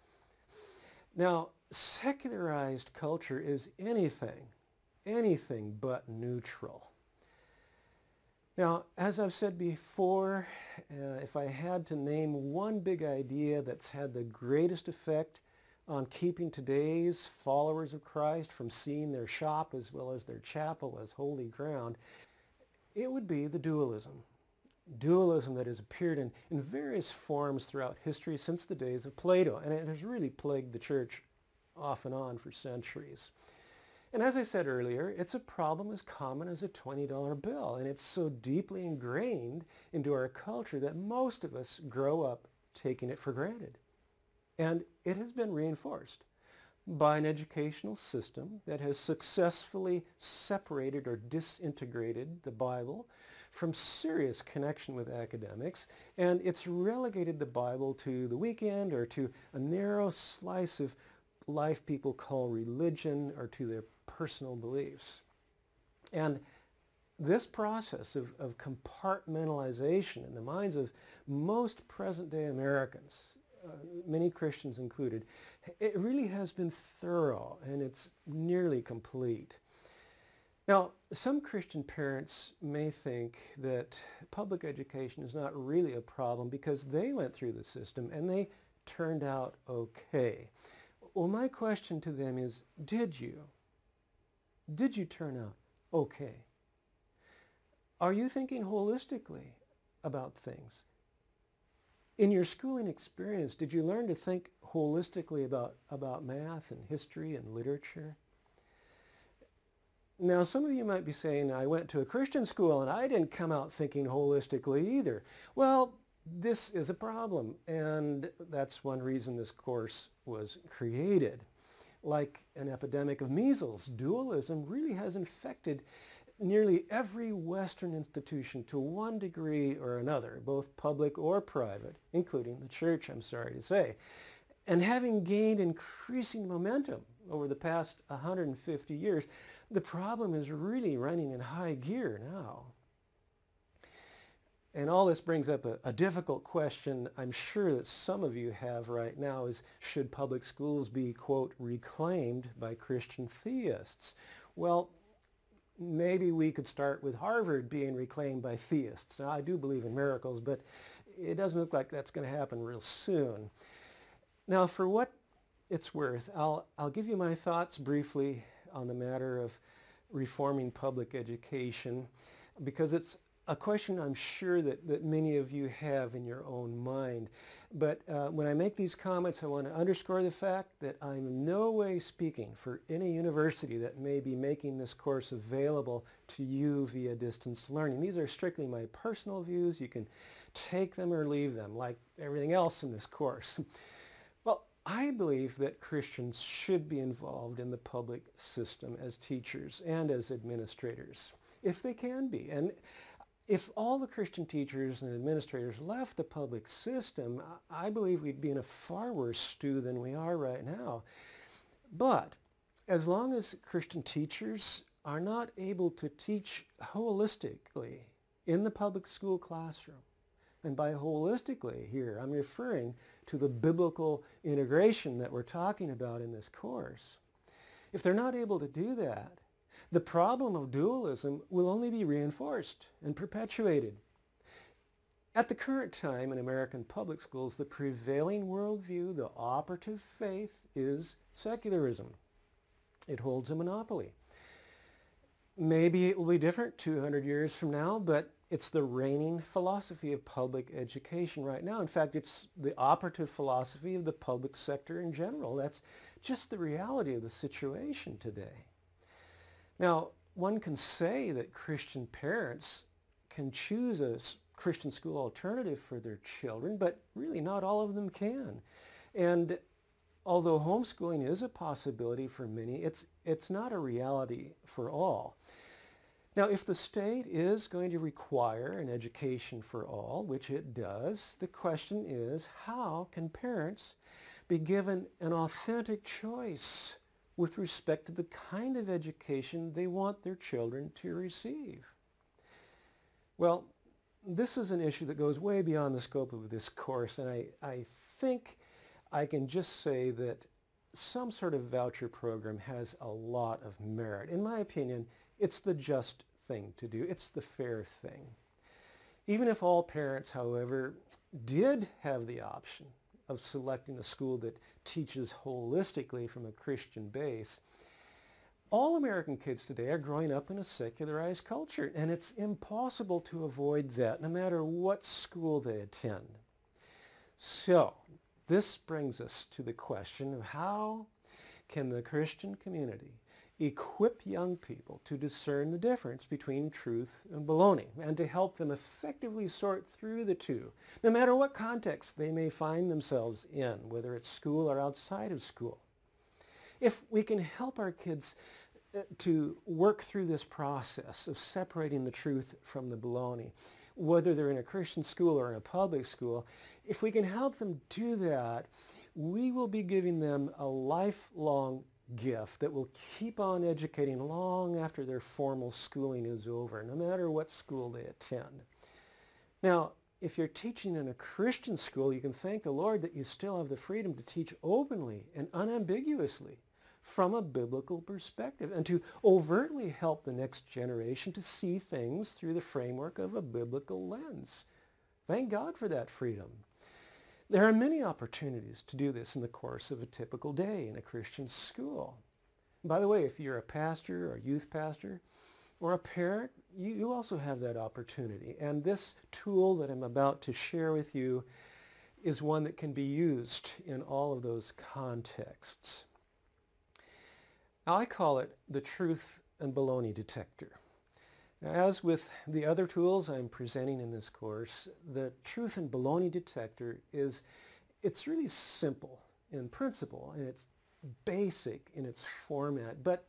Now, secularized culture is anything but neutral. Now, as I've said before, if I had to name one big idea that's had the greatest effect on keeping today's followers of Christ from seeing their shop as well as their chapel as holy ground, it would be the dualism. Dualism that has appeared in various forms throughout history since the days of Plato, and it has really plagued the church off and on for centuries. And as I said earlier, it's a problem as common as a $20 bill, and it's so deeply ingrained into our culture that most of us grow up taking it for granted. And it has been reinforced by an educational system that has successfully separated or disintegrated the Bible from serious connection with academics, and it's relegated the Bible to the weekend or to a narrow slice of life people call religion or to their personal beliefs. And this process of compartmentalization in the minds of most present-day Americans, many Christians included, it really has been thorough and it's nearly complete. Now, some Christian parents may think that public education is not really a problem because they went through the system and they turned out okay. Well, my question to them is, did you? Did you turn out okay? Are you thinking holistically about things? In your schooling experience, did you learn to think holistically about math and history and literature? Now, some of you might be saying, I went to a Christian school and I didn't come out thinking holistically either. Well, this is a problem, and that's one reason this course was created. Like an epidemic of measles, dualism really has infected nearly every Western institution to one degree or another, both public or private, including the church, I'm sorry to say. And having gained increasing momentum over the past 150 years, the problem is really running in high gear now. And all this brings up a difficult question I'm sure that some of you have right now is, should public schools be, quote, reclaimed by Christian theists? Well, maybe we could start with Harvard being reclaimed by theists. Now, I do believe in miracles, but it doesn't look like that's going to happen real soon. Now, for what it's worth, I'll give you my thoughts briefly on the matter of reforming public education, because it's a question I'm sure that many of you have in your own mind. But when I make these comments, I want to underscore the fact that I'm in no way speaking for any university that may be making this course available to you via distance learning. These are strictly my personal views. You can take them or leave them, like everything else in this course. Well, I believe that Christians should be involved in the public system as teachers and as administrators, if they can be. And if all the Christian teachers and administrators left the public system, I believe we'd be in a far worse stew than we are right now. But as long as Christian teachers are not able to teach holistically in the public school classroom, and by holistically here, I'm referring to the biblical integration that we're talking about in this course. If they're not able to do that, the problem of dualism will only be reinforced and perpetuated. At the current time in American public schools, the prevailing worldview, the operative faith, is secularism. It holds a monopoly. Maybe it will be different 200 years from now, but it's the reigning philosophy of public education right now. In fact, it's the operative philosophy of the public sector in general. That's just the reality of the situation today. Now, one can say that Christian parents can choose a Christian school alternative for their children, but really not all of them can. And although homeschooling is a possibility for many, it's not a reality for all. Now, if the state is going to require an education for all, which it does, the question is, how can parents be given an authentic choice with respect to the kind of education they want their children to receive? Well, this is an issue that goes way beyond the scope of this course, and I think I can just say that some sort of voucher program has a lot of merit. In my opinion, it's the just thing to do. It's the fair thing. Even if all parents, however, did have the option of selecting a school that teaches holistically from a Christian base, all American kids today are growing up in a secularized culture, and it's impossible to avoid that no matter what school they attend. So, this brings us to the question of how can the Christian community equip young people to discern the difference between truth and baloney and to help them effectively sort through the two, no matter what context they may find themselves in, whether it's school or outside of school. If we can help our kids to work through this process of separating the truth from the baloney, whether they're in a Christian school or in a public school, if we can help them do that, we will be giving them a lifelong gift that will keep on educating long after their formal schooling is over, no matter what school they attend. Now, if you're teaching in a Christian school, you can thank the Lord that you still have the freedom to teach openly and unambiguously from a biblical perspective and to overtly help the next generation to see things through the framework of a biblical lens. Thank God for that freedom. There are many opportunities to do this in the course of a typical day in a Christian school. By the way, if you're a pastor or a youth pastor or a parent, you also have that opportunity. And this tool that I'm about to share with you is one that can be used in all of those contexts. Now, I call it the truth and baloney detector. Now, as with the other tools I'm presenting in this course, the truth and baloney detector it's really simple in principle and it's basic in its format, but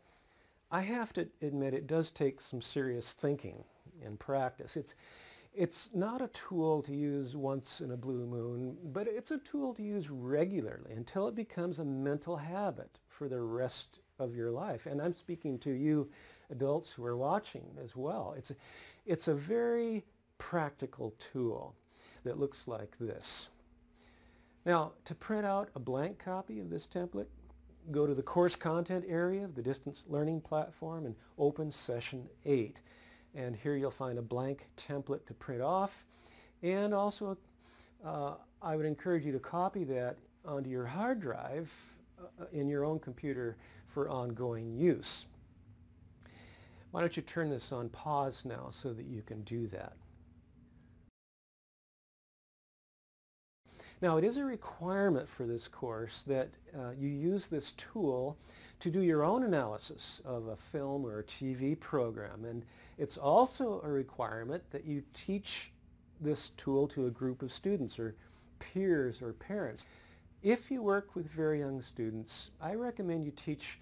I have to admit it does take some serious thinking and practice. It's not a tool to use once in a blue moon, but it's a tool to use regularly until it becomes a mental habit for the rest of your life. And I'm speaking to you adults who are watching as well. It's a very practical tool that looks like this. Now, to print out a blank copy of this template, go to the course content area of the distance learning platform and open session 8. And here you'll find a blank template to print off. And also, I would encourage you to copy that onto your hard drive in your own computer for ongoing use. Why don't you turn this on pause now so that you can do that. Now, it is a requirement for this course that you use this tool to do your own analysis of a film or a TV program. And it's also a requirement that you teach this tool to a group of students or peers or parents. If you work with very young students, I recommend you teach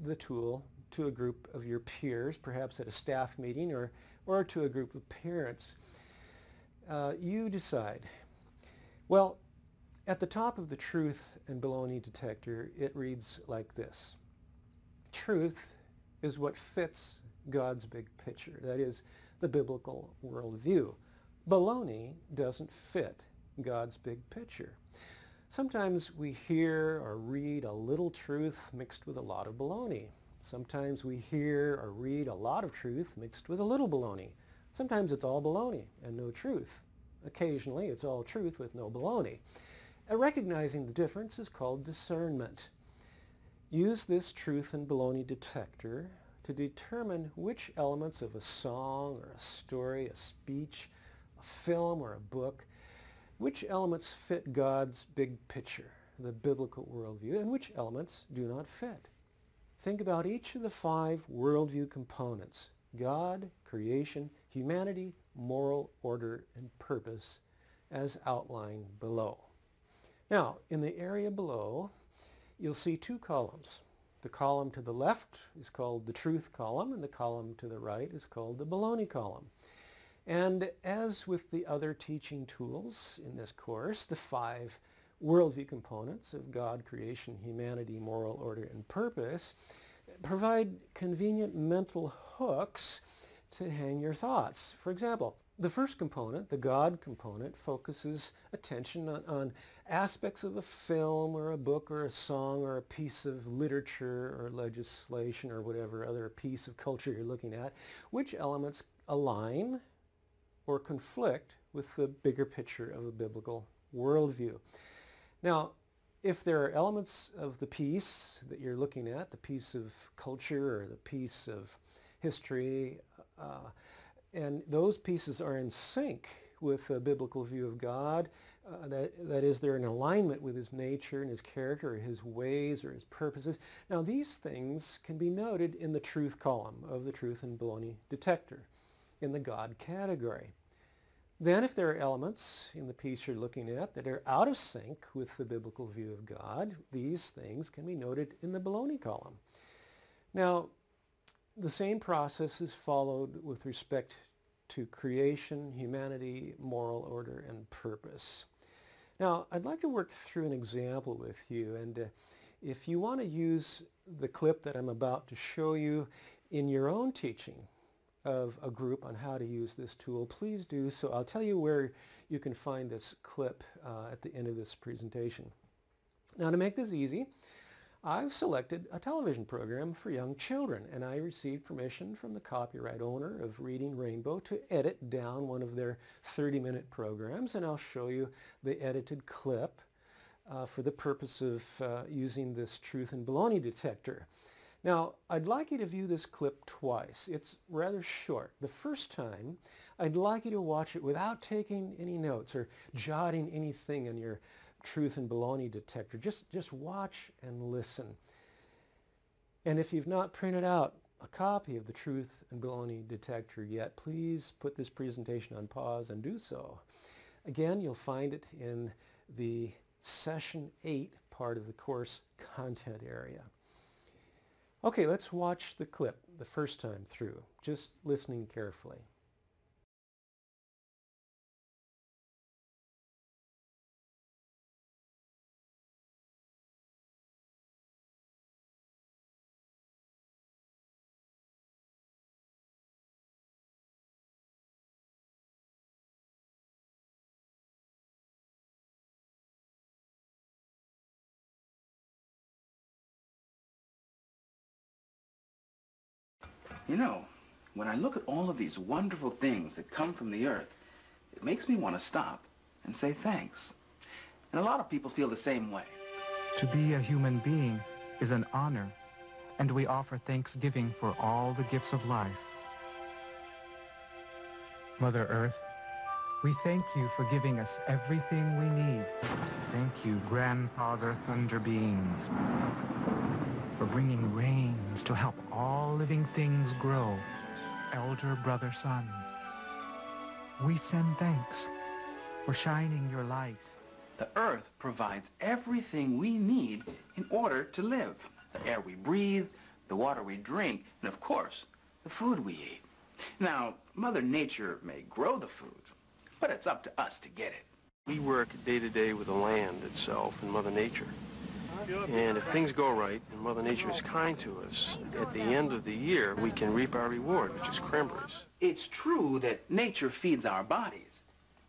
the tool to a group of your peers, perhaps at a staff meeting or to a group of parents. You decide. Well, at the top of the truth and baloney detector, it reads like this. Truth is what fits God's big picture, that is, the biblical worldview. Baloney doesn't fit God's big picture. Sometimes we hear or read a little truth mixed with a lot of baloney. Sometimes we hear or read a lot of truth mixed with a little baloney. Sometimes it's all baloney and no truth. Occasionally it's all truth with no baloney. Recognizing the difference is called discernment. Use this truth and baloney detector to determine which elements of a song or a story, a speech, a film or a book, which elements fit God's big picture, the biblical worldview, and which elements do not fit. Think about each of the 5 worldview components: God, creation, humanity, moral order, and purpose, as outlined below. Now, in the area below, you'll see 2 columns. The column to the left is called the truth column, and the column to the right is called the baloney column. And as with the other teaching tools in this course, the 5 worldview components of God, creation, humanity, moral order, and purpose provide convenient mental hooks to hang your thoughts. For example, the first component, the God component, focuses attention on aspects of a film or a book or a song or a piece of literature or legislation or whatever other piece of culture you're looking at, which elements align or conflict with the bigger picture of a biblical worldview. Now, if there are elements of the piece that you're looking at, the piece of culture or the piece of history, and those pieces are in sync with a biblical view of God. That is, they're in alignment with his nature and his character or his ways or his purposes. Now these things can be noted in the truth column of the truth and baloney detector in the God category. Then if there are elements in the piece you're looking at that are out of sync with the biblical view of God, these things can be noted in the baloney column. Now, the same process is followed with respect to creation, humanity, moral order, and purpose. Now, I'd like to work through an example with you, and if you want to use the clip that I'm about to show you in your own teaching of a group on how to use this tool, please do so. I'll tell you where you can find this clip at the end of this presentation. Now, to make this easy, I've selected a television program for young children, and I received permission from the copyright owner of Reading Rainbow to edit down one of their 30-minute programs, and I'll show you the edited clip for the purpose of using this truth and baloney detector. Now, I'd like you to view this clip twice. It's rather short. The first time, I'd like you to watch it without taking any notes or jotting anything in your truth and baloney detector. Just watch and listen. And if you've not printed out a copy of the truth and baloney detector yet, please put this presentation on pause and do so. Again, you'll find it in the Session 8 part of the course content area. Okay, let's watch the clip the first time through, just listening carefully. You know, when I look at all of these wonderful things that come from the earth, it makes me want to stop and say thanks. And a lot of people feel the same way. To be a human being is an honor, and we offer thanksgiving for all the gifts of life. Mother Earth, we thank you for giving us everything we need. Thank you, Grandfather Thunder Beings, for bringing rains to help all living things grow. Elder Brother Sun, we send thanks for shining your light. The earth provides everything we need in order to live. The air we breathe, the water we drink, and of course, the food we eat. Now, Mother Nature may grow the food, but it's up to us to get it. We work day to day with the land itself and Mother Nature. And if things go right and Mother Nature is kind to us, at the end of the year, we can reap our reward, which is cranberries. It's true that nature feeds our bodies,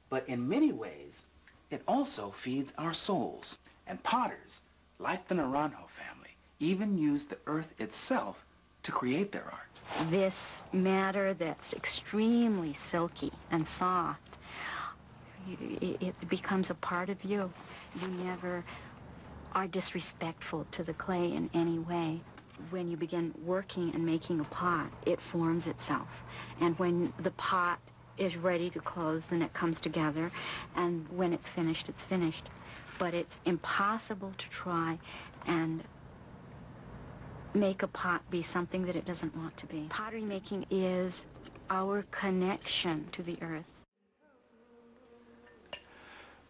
but in many ways, it also feeds our souls. And potters, like the Naranjo family, even use the earth itself to create their art. This matter that's extremely silky and soft, it becomes a part of you. You never are disrespectful to the clay in any way. When you begin working and making a pot, it forms itself. And when the pot is ready to close, then it comes together, and when it's finished, it's finished. But it's impossible to try and make a pot be something that it doesn't want to be. Pottery making is our connection to the earth.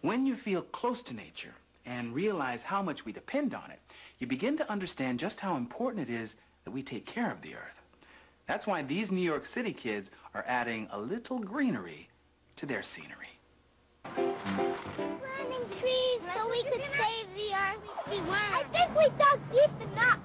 When you feel close to nature and realize how much we depend on it, you begin to understand just how important it is that we take care of the earth. That's why these New York City kids are adding a little greenery to their scenery. Planting trees so we could save the earth. I think we dug deep enough.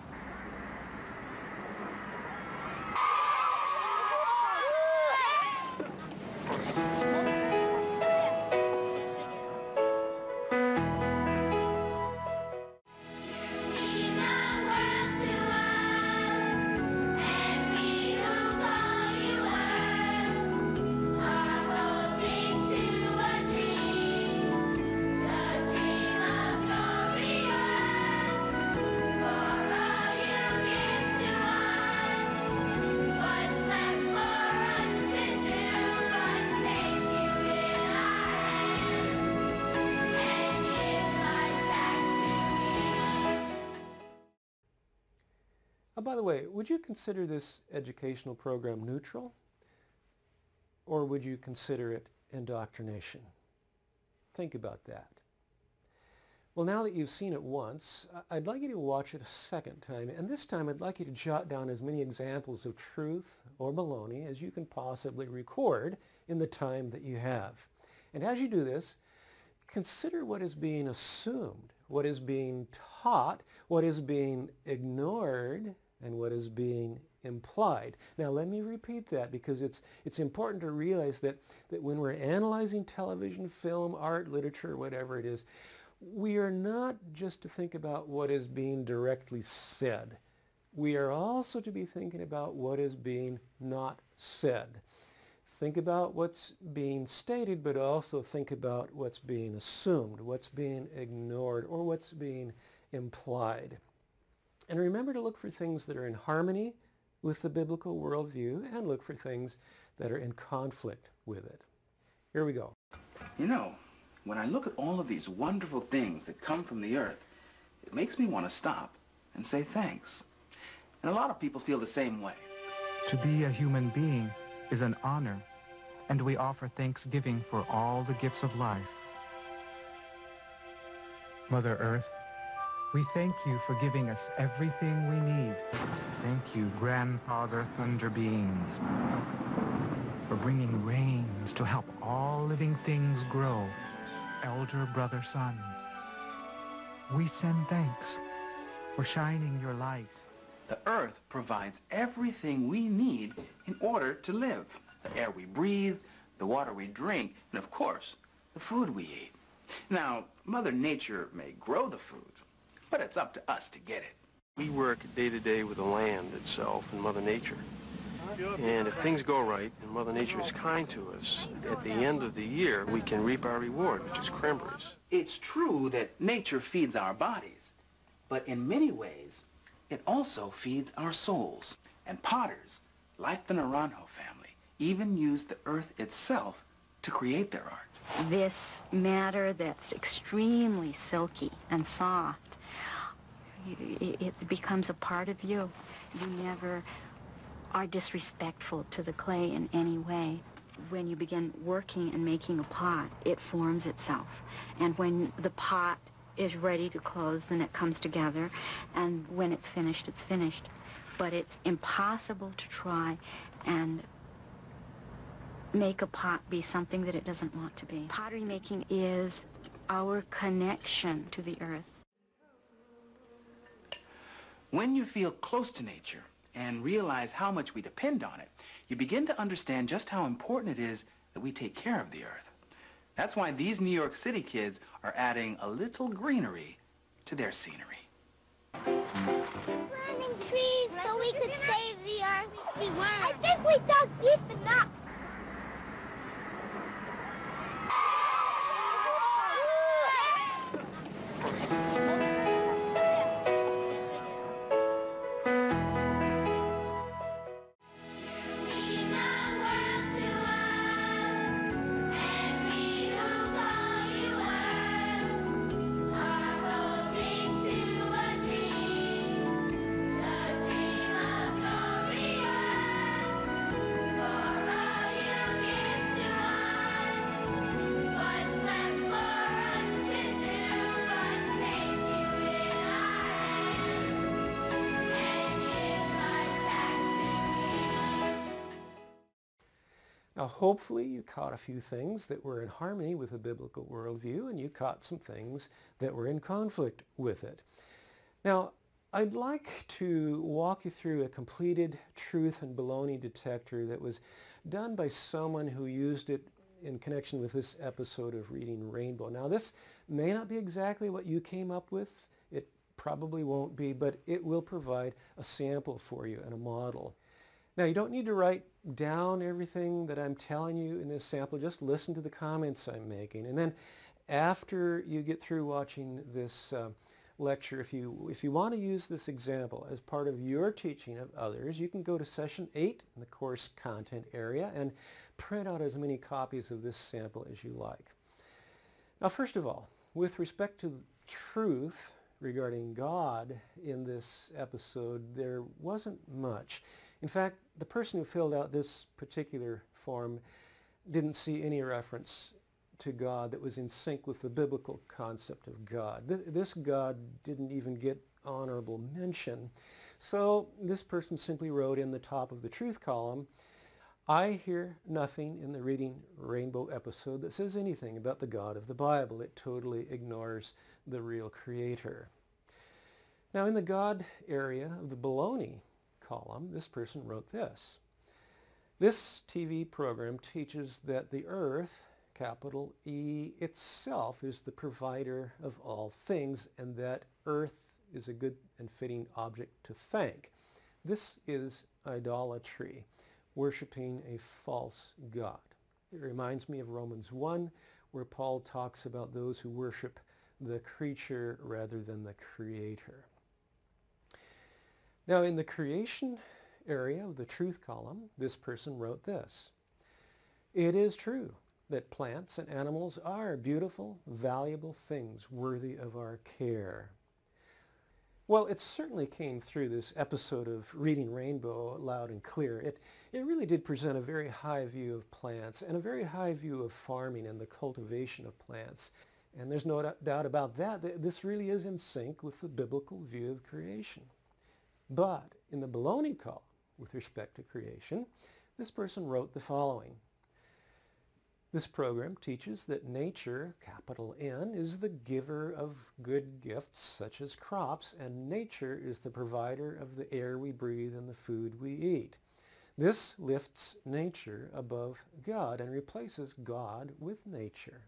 by the way, would you consider this educational program neutral? Or would you consider it indoctrination? Think about that. Well, now that you've seen it once, I'd like you to watch it a second time. And this time, I'd like you to jot down as many examples of truth or baloney as you can possibly record in the time that you have. And as you do this, consider what is being assumed, what is being taught, what is being ignored, and what is being implied. Now let me repeat that because it's important to realize that when we're analyzing television, film, art, literature, whatever it is, we are not just to think about what is being directly said. We are also to be thinking about what is being not said. Think about what's being stated, but also think about what's being assumed, what's being ignored, or what's being implied. And remember to look for things that are in harmony with the biblical worldview and look for things that are in conflict with it. Here we go. You know, when I look at all of these wonderful things that come from the earth, it makes me want to stop and say thanks. And a lot of people feel the same way. To be a human being is an honor, and we offer thanksgiving for all the gifts of life. Mother Earth, we thank you for giving us everything we need. Thank you, Grandfather Thunder Beings, for bringing rains to help all living things grow. Elder Brother Sun, we send thanks for shining your light. The earth provides everything we need in order to live. The air we breathe, the water we drink, and of course, the food we eat. Now, Mother Nature may grow the food, but it's up to us to get it. We work day to day with the land itself and Mother Nature. And if things go right and Mother Nature is kind to us, at the end of the year, we can reap our reward, which is cranberries. It's true that nature feeds our bodies, but in many ways, it also feeds our souls. And potters, like the Naranjo family, even use the earth itself to create their art. This matter that's extremely silky and soft, it becomes a part of you. You never are disrespectful to the clay in any way. When you begin working and making a pot, it forms itself. And when the pot is ready to close, then it comes together, and when it's finished, it's finished. But it's impossible to try and make a pot be something that it doesn't want to be. Pottery making is our connection to the earth. When you feel close to nature and realize how much we depend on it, you begin to understand just how important it is that we take care of the earth. That's why these New York City kids are adding a little greenery to their scenery. Planting trees so we could save the earth. I think we dug deep enough. Now, hopefully you caught a few things that were in harmony with the biblical worldview, and you caught some things that were in conflict with it. Now, I'd like to walk you through a completed truth and baloney detector that was done by someone who used it in connection with this episode of Reading Rainbow. Now, this may not be exactly what you came up with. It probably won't be, but it will provide a sample for you and a model. Now, you don't need to write down everything that I'm telling you in this sample. Just listen to the comments I'm making. And then after you get through watching this lecture, if you want to use this example as part of your teaching of others, you can go to session 8 in the course content area and print out as many copies of this sample as you like. Now, first of all, with respect to truth regarding God in this episode, there wasn't much. In fact, the person who filled out this particular form didn't see any reference to God that was in sync with the biblical concept of God. This God didn't even get honorable mention. So this person simply wrote in the top of the truth column, I hear nothing in the Reading Rainbow episode that says anything about the God of the Bible. It totally ignores the real creator. Now in the God area of the baloney column, this person wrote this. This TV program teaches that the earth, capital E, itself is the provider of all things, and that earth is a good and fitting object to thank. This is idolatry, worshiping a false god. It reminds me of Romans 1, where Paul talks about those who worship the creature rather than the creator. Now in the creation area of the truth column, this person wrote this. It is true that plants and animals are beautiful, valuable things worthy of our care. Well, it certainly came through this episode of Reading Rainbow loud and clear. It really did present a very high view of plants and a very high view of farming and the cultivation of plants. And there's no doubt about that. This really is in sync with the biblical view of creation. But in the baloney column, with respect to creation, this person wrote the following. This program teaches that nature, capital N, is the giver of good gifts such as crops, and nature is the provider of the air we breathe and the food we eat. This lifts nature above God and replaces God with nature.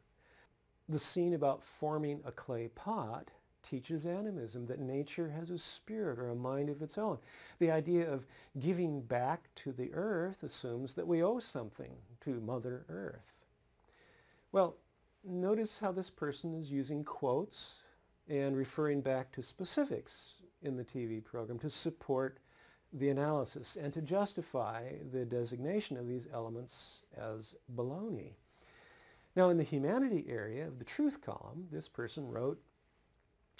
The scene about forming a clay pot teaches animism, that nature has a spirit or a mind of its own. The idea of giving back to the earth assumes that we owe something to Mother Earth. Well, notice how this person is using quotes and referring back to specifics in the TV program to support the analysis and to justify the designation of these elements as baloney. Now in the humanity area of the truth column, this person wrote,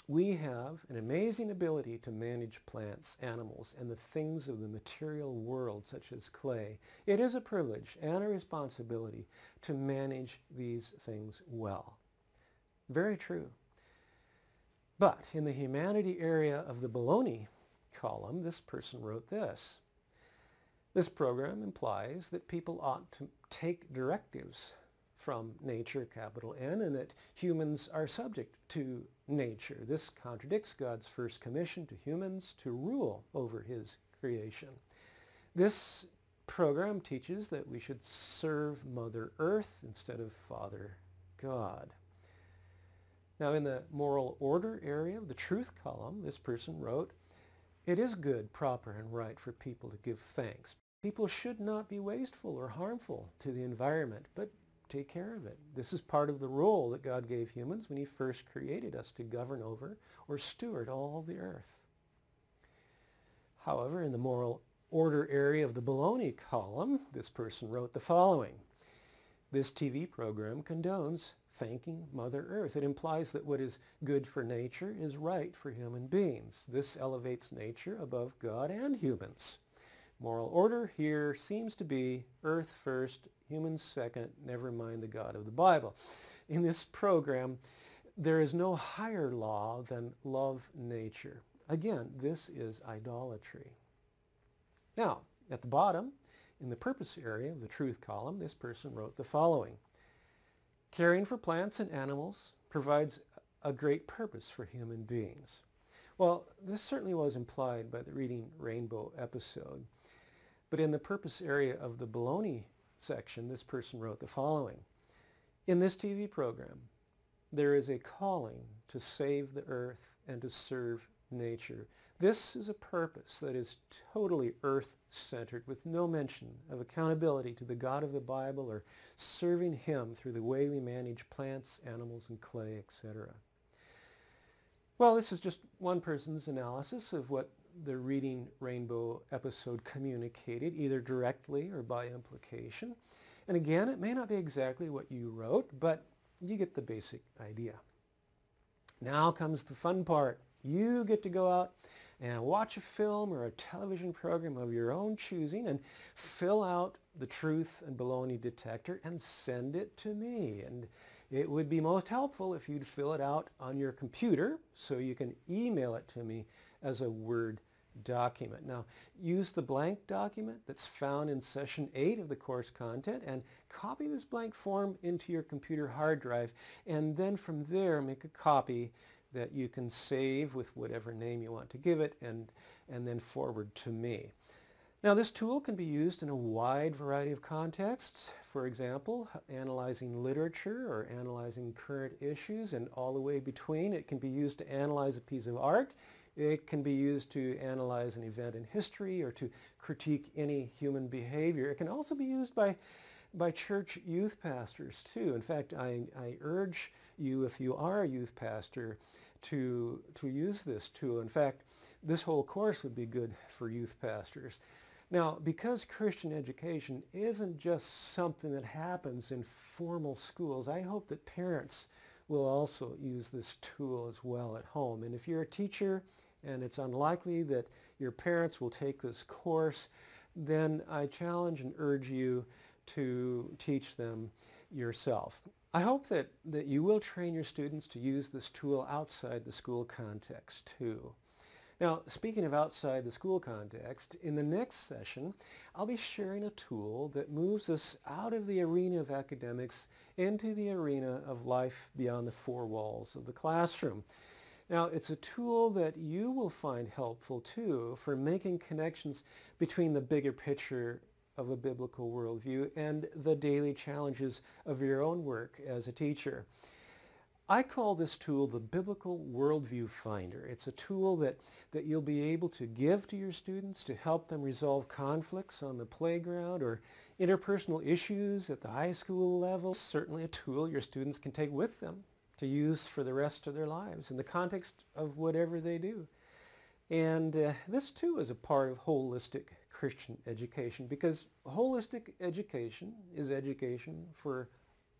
we have an amazing ability to manage plants, animals, and the things of the material world, such as clay. It is a privilege and a responsibility to manage these things well. Very true. But in the humanity area of the baloney column, this person wrote this. This program implies that people ought to take directives from nature, capital N, and that humans are subject to nature. This contradicts God's first commission to humans to rule over his creation. This program teaches that we should serve Mother Earth instead of Father God. Now in the moral order area of the truth column, this person wrote, it is good, proper, and right for people to give thanks. People should not be wasteful or harmful to the environment, but take care of it. This is part of the role that God gave humans when he first created us to govern over or steward all the earth. However, in the moral order area of the baloney column, this person wrote the following. This TV program condones thanking Mother Earth. It implies that what is good for nature is right for human beings. This elevates nature above God and humans. Moral order here seems to be earth first, humans second, never mind the God of the Bible. In this program, there is no higher law than love nature. Again, this is idolatry. Now, at the bottom, in the purpose area of the truth column, this person wrote the following. Caring for plants and animals provides a great purpose for human beings. Well, this certainly was implied by the Reading Rainbow episode. But in the purpose area of the baloney section, this person wrote the following. In this TV program, there is a calling to save the earth and to serve nature. This is a purpose that is totally earth-centered, with no mention of accountability to the God of the Bible or serving him through the way we manage plants, animals, and clay, etc. Well, this is just one person's analysis of what the Reading Rainbow episode communicated, either directly or by implication. And again, it may not be exactly what you wrote, but you get the basic idea. Now comes the fun part. You get to go out and watch a film or a television program of your own choosing and fill out the truth and baloney detector and send it to me. And it would be most helpful if you'd fill it out on your computer so you can email it to me as a Word document. Now, use the blank document that's found in session 8 of the course content and copy this blank form into your computer hard drive, and then from there make a copy that you can save with whatever name you want to give it and then forward to me. Now, this tool can be used in a wide variety of contexts. For example, analyzing literature or analyzing current issues, and all the way between. It can be used to analyze a piece of art. It can be used to analyze an event in history or to critique any human behavior. It can also be used by church youth pastors too. In fact, I urge you, if you are a youth pastor, to use this tool. In fact, this whole course would be good for youth pastors. Now, because Christian education isn't just something that happens in formal schools, I hope that parents will also use this tool as well at home. And if you're a teacher and it's unlikely that your parents will take this course, then I challenge and urge you to teach them yourself. I hope that you will train your students to use this tool outside the school context too. Now, speaking of outside the school context, in the next session, I'll be sharing a tool that moves us out of the arena of academics into the arena of life beyond the four walls of the classroom. Now, it's a tool that you will find helpful too for making connections between the bigger picture of a biblical worldview and the daily challenges of your own work as a teacher. I call this tool the Biblical Worldview Finder. It's a tool that you'll be able to give to your students to help them resolve conflicts on the playground or interpersonal issues at the high school level. It's certainly a tool your students can take with them to use for the rest of their lives in the context of whatever they do. And this too is a part of holistic Christian education, because holistic education is education for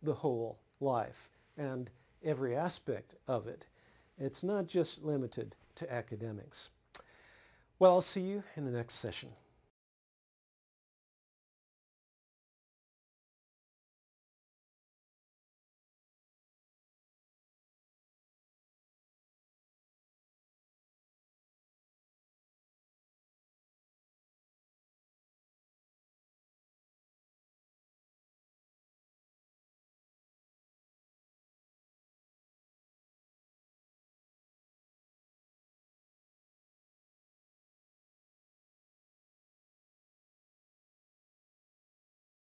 the whole life and every aspect of it. It's not just limited to academics. Well, I'll see you in the next session.